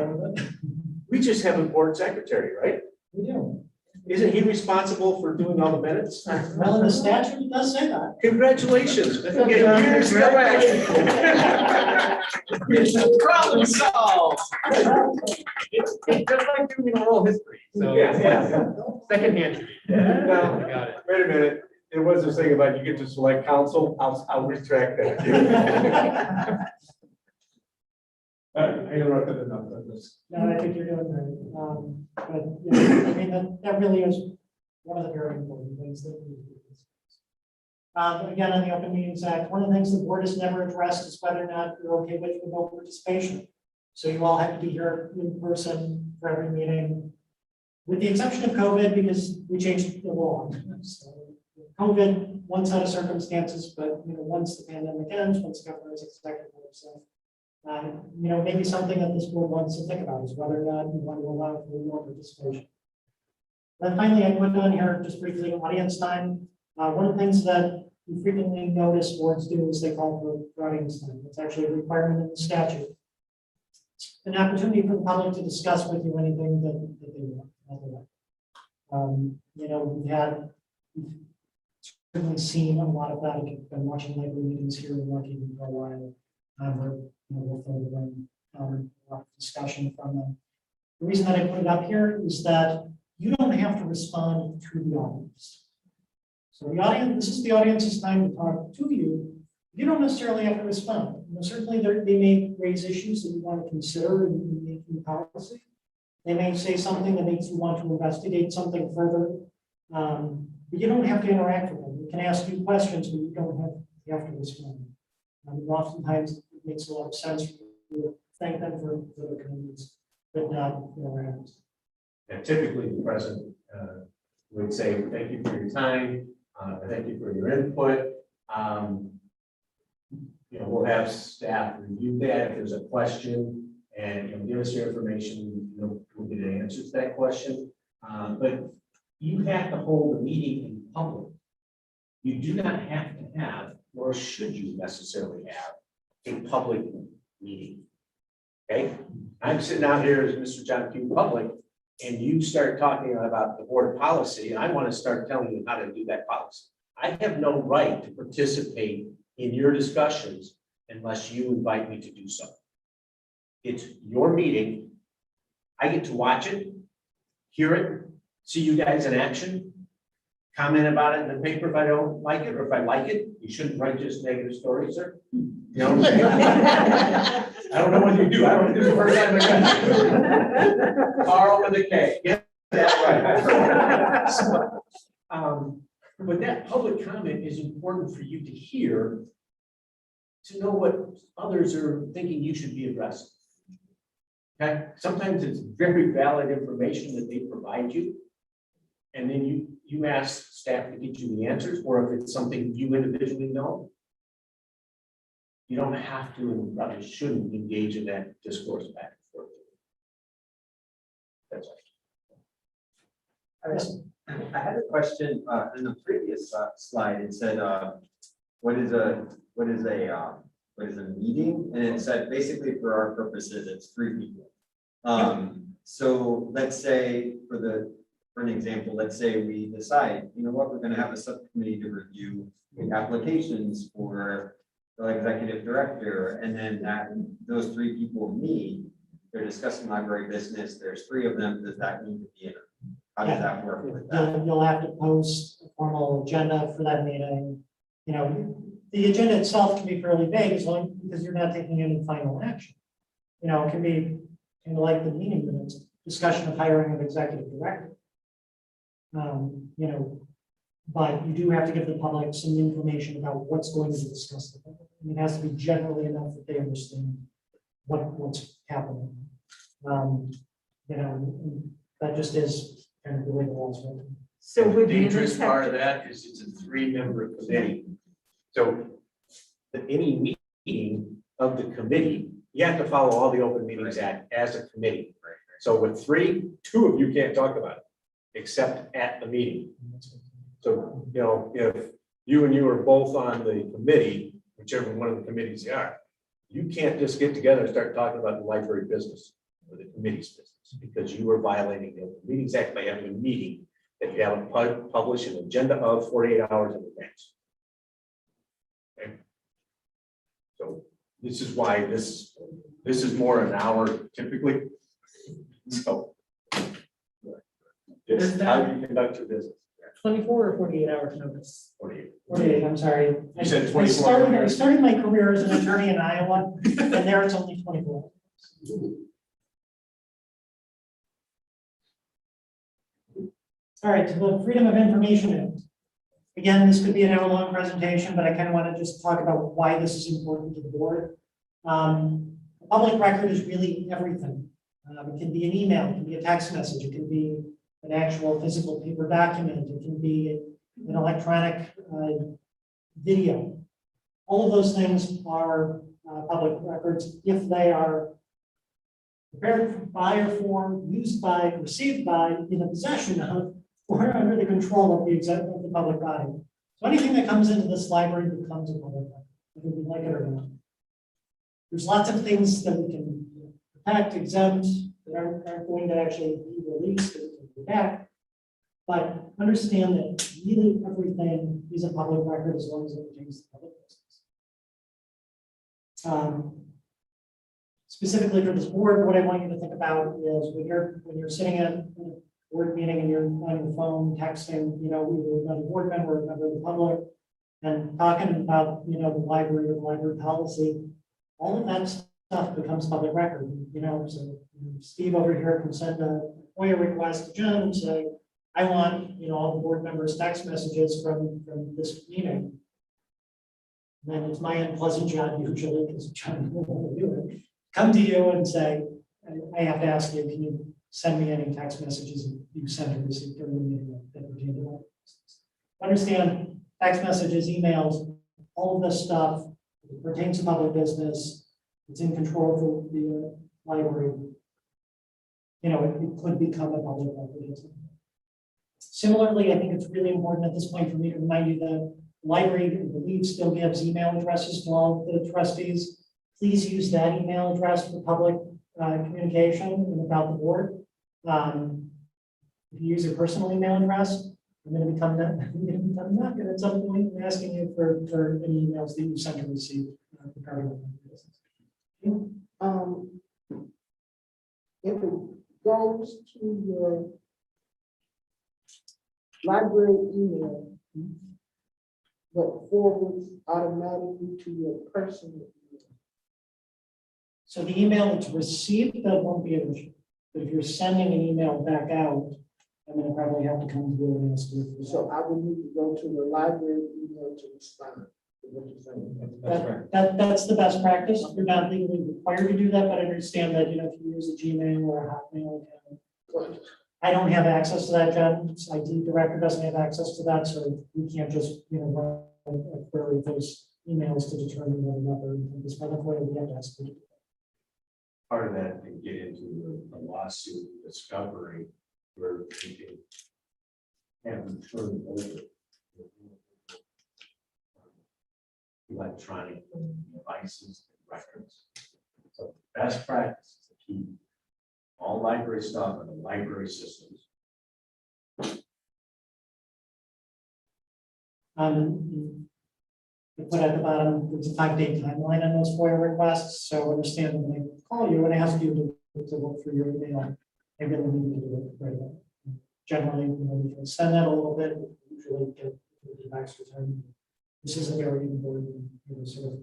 We just have a board secretary, right? We do. Isn't he responsible for doing all the minutes? Well, in the statute, it does say that. Congratulations. Years go back. Problem solved. It's just like doing oral history, so. Yeah. Secondhand. Well, Got it. wait a minute. There was this thing about you get to select counsel. I'll retract that. I interrupted enough of this. No, I think you're doing great. But, I mean, that really is one of the very important things that we do. Again, on the Open Meetings Act, one of the things the board has never addressed is whether or not you're okay with remote participation. So you all have to be here in person for every meeting, with the exception of COVID, because we changed the law. So COVID, one set of circumstances, but once the pandemic ends, once the governor is executive order, so maybe something that this board wants to think about is whether or not you want to allow for remote participation. Then finally, I put on here just briefly audience time. One of the things that we frequently notice boards do is they call for audience time. It's actually a requirement in the statute. It's an opportunity for the public to discuss with you anything that they want. We've certainly seen a lot of that. I've been watching library meetings here in Washington for a while. We'll a lot of discussion from them. The reason that I put it up here is that you don't have to respond to the audience. So the audience, this is the audience's time to talk to you. You don't necessarily have to respond. Certainly they may raise issues that you want to consider in making policy. They may say something that makes you want to investigate something further. But you don't have to interact with them. You can ask you questions, but you don't have to respond. Oftentimes it makes a lot of sense for you to thank them for their comments, but not interact. And typically the president would say, thank you for your time. Thank you for your input. We'll have staff review that if there's a question and give us your information. We'll get answers to that question. But you have to hold a meeting in public. You do not have to have, nor should you necessarily have, a public meeting. Okay, I'm sitting out here as Mr. John Q. Public, and you start talking about the board policy, and I want to start telling you how to do that policy. I have no right to participate in your discussions unless you invite me to do so. It's your meeting. I get to watch it, hear it, see you guys in action, comment about it in the paper if I don't like it, or if I like it. You shouldn't write just negative stories, sir. You know what I'm saying? I don't know what you do. I don't do the first time I got Carl with a K. Yeah, that's right. But that public comment is important for you to hear, to know what others are thinking you should be addressing. Okay, sometimes it's very valid information that they provide you. And then you ask staff to get you the answers, or if it's something you individually know, you don't have to and probably shouldn't engage in that discourse back and forth. That's all. I had a question in the previous slide. It said, what is a what is a meeting, and it said basically for our purposes, it's 3 people. So let's say for an example, let's say we decide, you know what, we're gonna have a subcommittee to review the applications for the executive director, and then those 3 people meet, they're discussing library business, there's 3 of them, does that need to be in? How does that work with that? You'll have to post a formal agenda for that meeting. You know, the agenda itself can be fairly vague as long because you're not taking any final action. You know, it can be kind of like the meeting minutes, discussion of hiring of executive director. You know, but you do have to give the public some information about what's going to be discussed. It has to be generally enough that they understand what's happening. You know, that just is kind of the way the laws work. So the dangerous part of that is it's a 3-member committee. So any meeting of the committee, you have to follow all the Open Meetings Act as a committee. So with 3, 2 of you can't talk about it, except at the meeting. So, you know, if you and you are both on the committee, whichever one of the committees you are, you can't just get together and start talking about the library business or the committee's business, because you are violating the Open Meetings Act by having a meeting that you haven't published an agenda of 48 hours in advance. Okay. So this is why this is more an hour typically. So it's how you conduct your business. 24 or 48 hours notice? 48. 48, I'm sorry. You said I 24. I started my career as an attorney in Iowa, and there it's only 24. All right, to the Freedom of Information Act. Again, this could be an hour-long presentation, but I kind of want to just talk about why this is important to the board. A public record is really everything. It can be an email, it can be a text message, it can be an actual physical paper document, it can be an electronic video. All of those things are public records if they are prepared by or for, used by, received by, in the possession of, or under the control of the public body. So anything that comes into this library becomes a public record, whether we like it or not. There's lots of things that we can protect, exempt, that aren't going to actually be released or protect. But understand that really everything is a public record as long as it pertains to public business. Specifically for this board, what I want you to think about is when you're sitting at a board meeting and you're on your phone texting, you know, either another board member or a member of the public, and talking about, you know, the library or the library policy, all of that stuff becomes public record. You know, so Steve over here can send a FOIA request to John and say, I want, you know, all the board members' text messages from this meeting. And then it's my unpleasant job usually, because John will want to do it. Come to you and say, I have to ask you, can you send me any text messages you sent or received during the meeting that pertain to that? Understand text messages, emails, all of this stuff pertains to public business. It's in control of the library. You know, it could become a public record. Similarly, I think it's really important at this point for me to remind you that the library, I believe, still gives email addresses to all of the trustees. Please use that email address for public communication and about the board. If you use your personal email address, I'm going to become not good at some point and asking you for any emails that you sent or received regarding the business. If it goes to your library email, but forwards automatically to your personal email. So the email that's received, that won't be an issue. But if you're sending an email back out, I'm going to probably have to come to you and ask you. So I would need to go to the library email to respond to what you're saying. That's the best practice. You're not legally required to do that, but I understand that, you know, if you use a Gmail or a Hotmail account. I don't have access to that, John. IT director doesn't have access to that, so we can't just, you know, run a query of those emails to determine whether or not they're in this public way. We have to ask them. Part of that can get into a lawsuit discovery where we can have them turned over. electronic devices and records. So best practice is to keep all library stuff in the library systems. You put at the bottom, there's a 5-day timeline on those FOIA requests, so understand when they call you and ask you to look through your email, they really need to do it right away. Generally, we can extend that a little bit, usually get the extra time. This is a very important, sort of,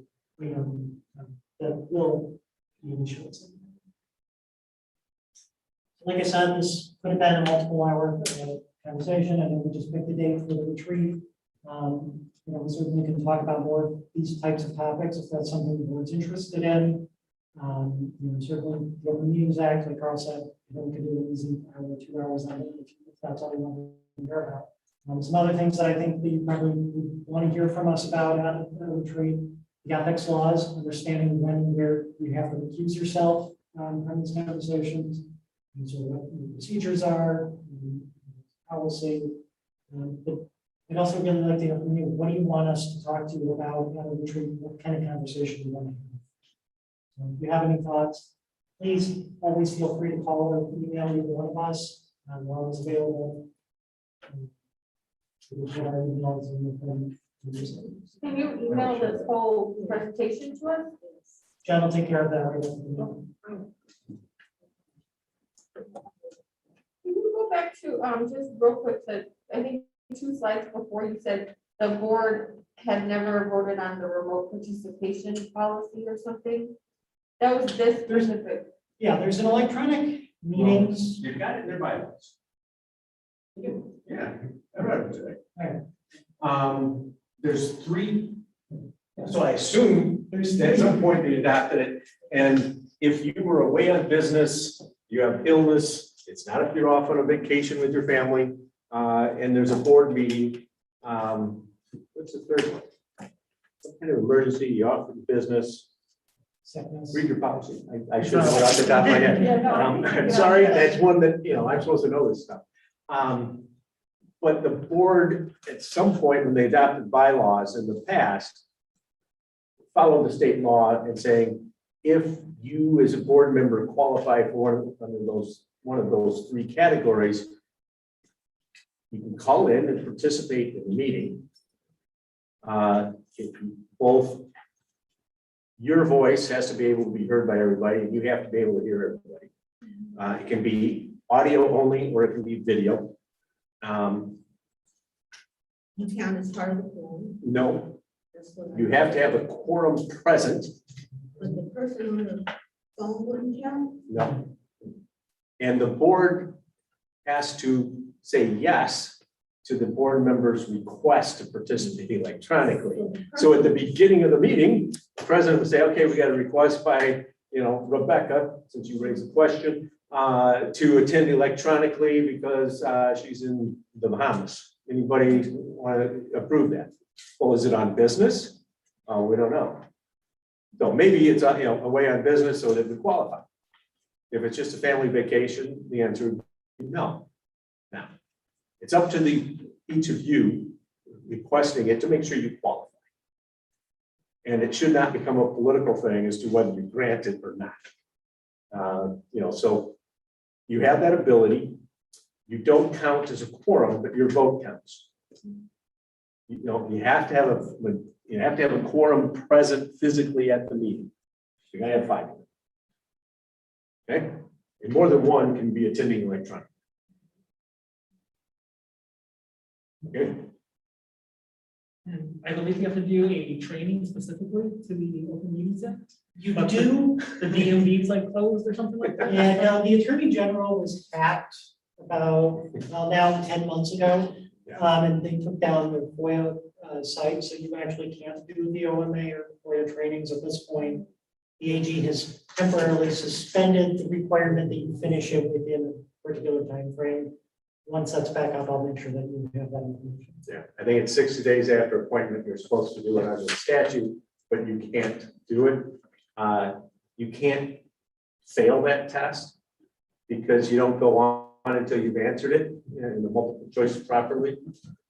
that will be initiated. Like I said, this could have been a multiple hour conversation, and then we just picked a date for the retreat. We certainly can talk about more of these types of topics if that's something the board's interested in. Certainly the Open Meetings Act, like Carl said, we can do an easy hour, 2 hours on it if that's all you want to hear about. Some other things that I think that you probably would want to hear from us about at the retreat, the ethics laws, understanding when and where you have to recuse yourself from these conversations, and sort of what the procedures are, policy. But I'd also really like to hear from you. What do you want us to talk to you about at a retreat? What kind of conversation do you want to have? So if you have any thoughts, please always feel free to call or email either one of us. We're always available. Can you email this whole presentation to us? John will take care of that. Right now. Can you go back to, just real quick, that I think 2 slides before you said the board had never voted on the remote participation policy or something? That was this specific. Yeah, there's an electronic meetings. You've got it in their bylaws. Yeah, I read it today. Right. There's 3, so I assume at some point they adopted it. And if you were away on business, you have illness, it's not if you're off on a vacation with your family, and there's a board meeting. What's the third one? Some kind of emergency, you're off from business. Seconds. Read your policy. I should know it off the top of my head. I'm sorry, that's one that, I'm supposed to know this stuff. But the board, at some point when they adopted bylaws in the past, followed the state law and saying, if you as a board member qualify for one of those 3 categories, you can call in and participate in the meeting. Both your voice has to be able to be heard by everybody, and you have to be able to hear everybody. It can be audio only, or it can be video. You count as part of the quorum. No, you have to have a quorum present. But the person on the phone wouldn't count? No. And the board has to say yes to the board member's request to participate electronically. So at the beginning of the meeting, the president would say, okay, we got a request by, Rebecca, since you raised the question, to attend electronically because she's in the Bahamas. Anybody want to approve that? Well, is it on business? We don't know. So maybe it's away on business, so that would qualify. If it's just a family vacation, the answer would be no. Now, it's up to each of you requesting it to make sure you qualify. And it should not become a political thing as to whether you grant it or not. So you have that ability. You don't count as a quorum, but your vote counts. You have to have a quorum present physically at the meeting. You're gonna have 5. Okay, and more than one can be attending electronically. Okay. I believe you have to do a training specifically to the Open Meetings Act. You do. The DMV's like closed or something like that? Yeah, no, the Attorney General was hacked about, now 10 months ago. And they took down the FOIA site, so you actually can't do the OMA or FOIA trainings at this point. The AG has temporarily suspended the requirement that you finish it within a particular time frame. Once that's back up, I'll make sure that you have that information. Yeah, I think it's 60 days after appointment, you're supposed to do it under the statute, but you can't do it. You can't fail that test because you don't go on until you've answered it in the multiple choice properly.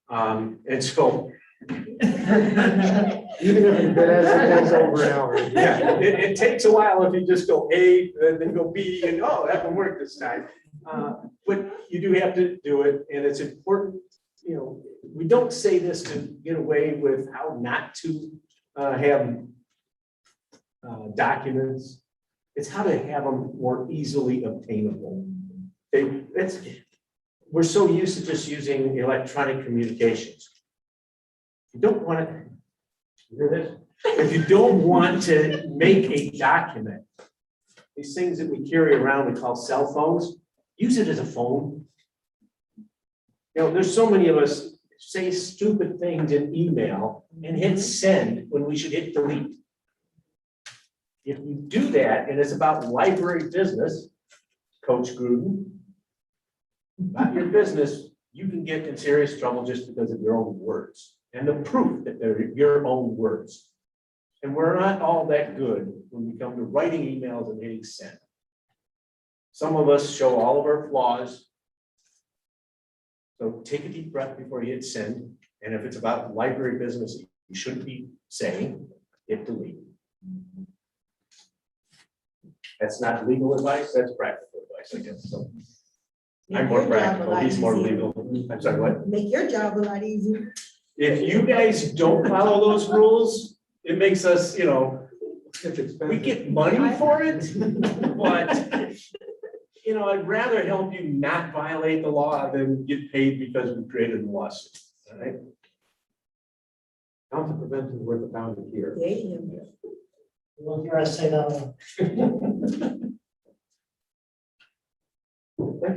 And so Even if it takes over an hour. Yeah, it takes a while if you just go A, then go B, and oh, that will work this time. But you do have to do it, and it's important, we don't say this to get away with how not to have documents. It's how to have them more easily obtainable. We're so used to just using electronic communications. You don't want to, hear this? If you don't want to make a document, these things that we carry around we call cell phones, use it as a phone. There's so many of us say stupid things in email and hit send when we should hit delete. If you do that, and it's about library business, Coach Gruden, not your business, you can get in serious trouble just because of your own words and the proof that they're your own words. And we're not all that good when we come to writing emails and hitting send. Some of us show all of our flaws. So take a deep breath before you hit send. And if it's about library business, you shouldn't be saying, hit delete. That's not legal advice, that's practical advice, I guess. So I'm more practical, he's more legal. I'm sorry, what? Make your job a lot easier. If you guys don't follow those rules, it makes us, we get money for it, but I'd rather help you not violate the law than get paid because we created a lawsuit. All right. Ounce of prevention is worth a pound of cure. There you go. We'll hear us say that. Thanks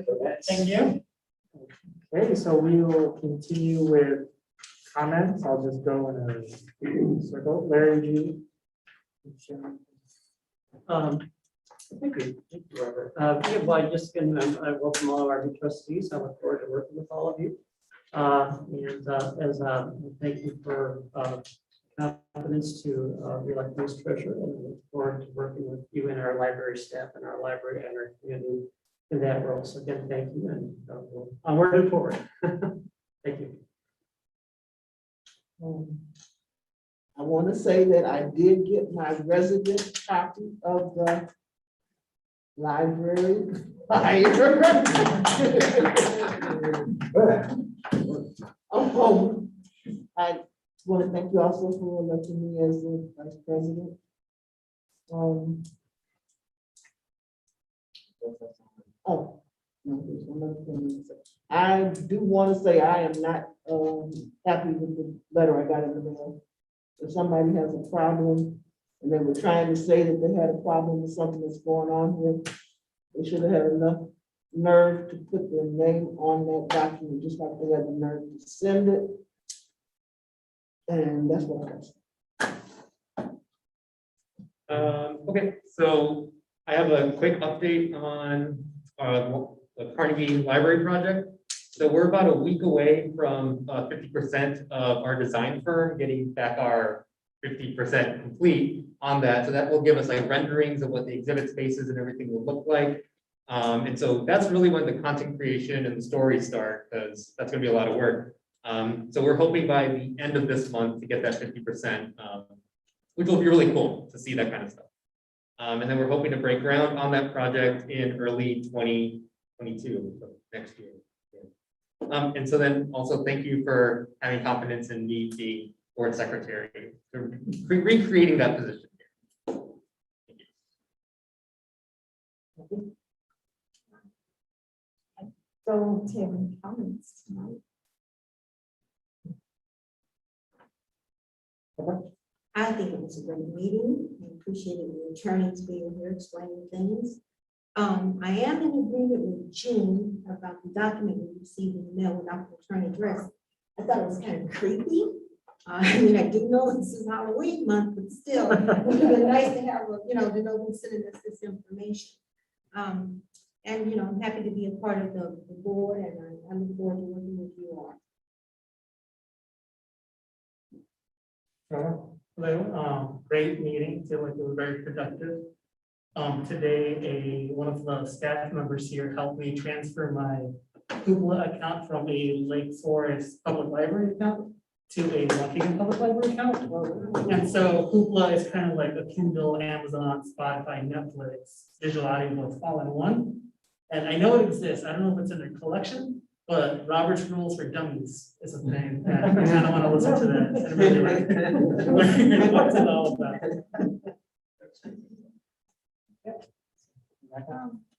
for that. Thank you. Okay, so we will continue with comments. I'll just go in a circle. Larry G. Thank you, Robert. Well, I welcome all of our new trustees. I look forward to working with all of you. Thank you for confidence to elect me as treasurer, and I look forward to working with you and our library staff and our library and our community in that role. So again, thank you, and we'll onward and forward. Thank you. I want to say that I did get my resident copy of the library flyer. I want to thank you also for electing me as the vice president. No, there's one other thing. I do want to say I am not happy with the letter I got in the mail. If somebody has a problem and they were trying to say that they had a problem with something that's going on here, they should have had enough nerve to put their name on that document, just like they had the nerve to send it. And that's what I got. Okay, so I have a quick update on the Carnegie Library project. So we're about a week away from 50% of our design firm getting back our 50% complete on that. So that will give us like renderings of what the exhibit spaces and everything will look like. And so that's really when the content creation and the stories start, because that's going to be a lot of work. So we're hoping by the end of this month to get that 50%, which will be really cool to see that kind of stuff. And then we're hoping to break ground on that project in early 2022, so next year. And so then also thank you for having confidence in me being board secretary, recreating that position. So, Tim, comments tonight? I think it was a great meeting. I appreciated the attorneys being here explaining things. I am in agreement with June about the document we received in the mail without the return address. I thought it was kind of creepy. I mean, I do know this is Halloween month, but still, it would be nice to have, to know who's sending us this information. And, I'm happy to be a part of the board, and I look forward to working with you all. Hello, great meeting. Feel like it was very productive. Today, one of the staff members here helped me transfer my Google account from a Lake Forest Public Library account to a Waukegan Public Library account. And so Hoopla is kind of like a Kindle, Amazon, Spotify, Netflix, digital audio book all in one. And I know it exists. I don't know if it's in their collection, but Robert's Rules for Dummies is a thing. And I kind of want to listen to that. And really like, what's it all about?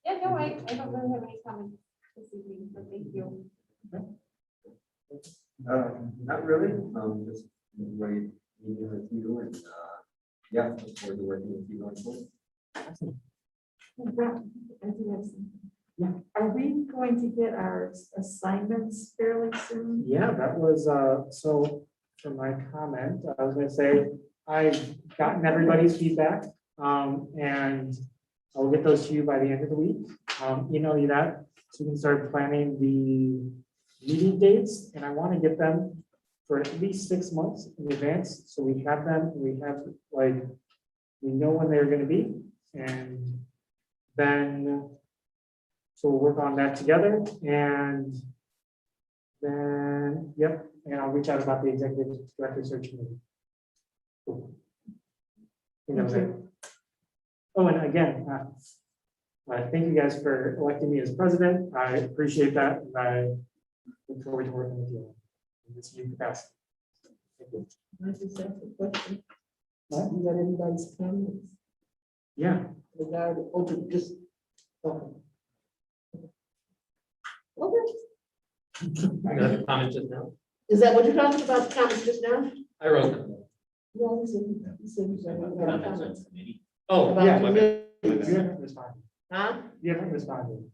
Yeah, no, I don't really have any comments this evening, but thank you. Not really, just enjoyed meeting with you and, yeah, look forward to working with you going forward. Yeah. Are we going to get our assignments fairly soon? Yeah, that was, so for my comment, I was gonna say, I've gotten everybody's feedback, and I'll get those to you by the end of the week. Email you that, so we can start planning the meeting dates, and I want to get them for at least 6 months in advance, so we have them, we know when they're gonna be, and then, so we'll work on that together, and then, yep, and I'll reach out about the executive director search committee. Cool. I think that was it. Oh, and again, thank you guys for electing me as president. I appreciate that, and I look forward to working with you in this new capacity. Thank you. I just have a question. You got anybody's comments? Yeah. Regarding, open, just, okay. I got a comment just now. Is that what you're talking about, the comments just now? I wrote them. No, you said you had comments. Oh, About yeah. the my bad. You haven't responded. Huh? You haven't responded.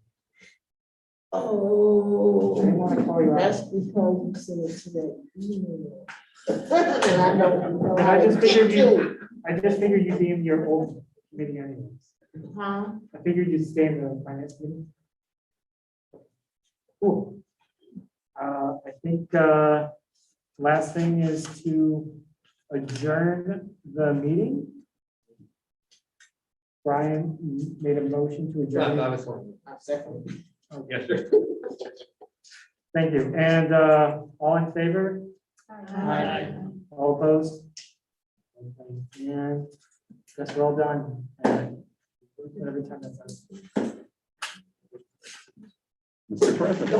Oh, I didn't want to call you that's out. because you sent it today. And I know. But I just figured you'd be in your old committee anyways. Huh? I figured you'd stay in the finance committee. Cool. I think, last thing is to adjourn the meeting. Brian made a motion to adjourn. I was one. Second. Yeah, sure. Thank you. And, all in favor? Aye. All opposed? Okay, and guess we're all done. Every time that's done. Mr. President.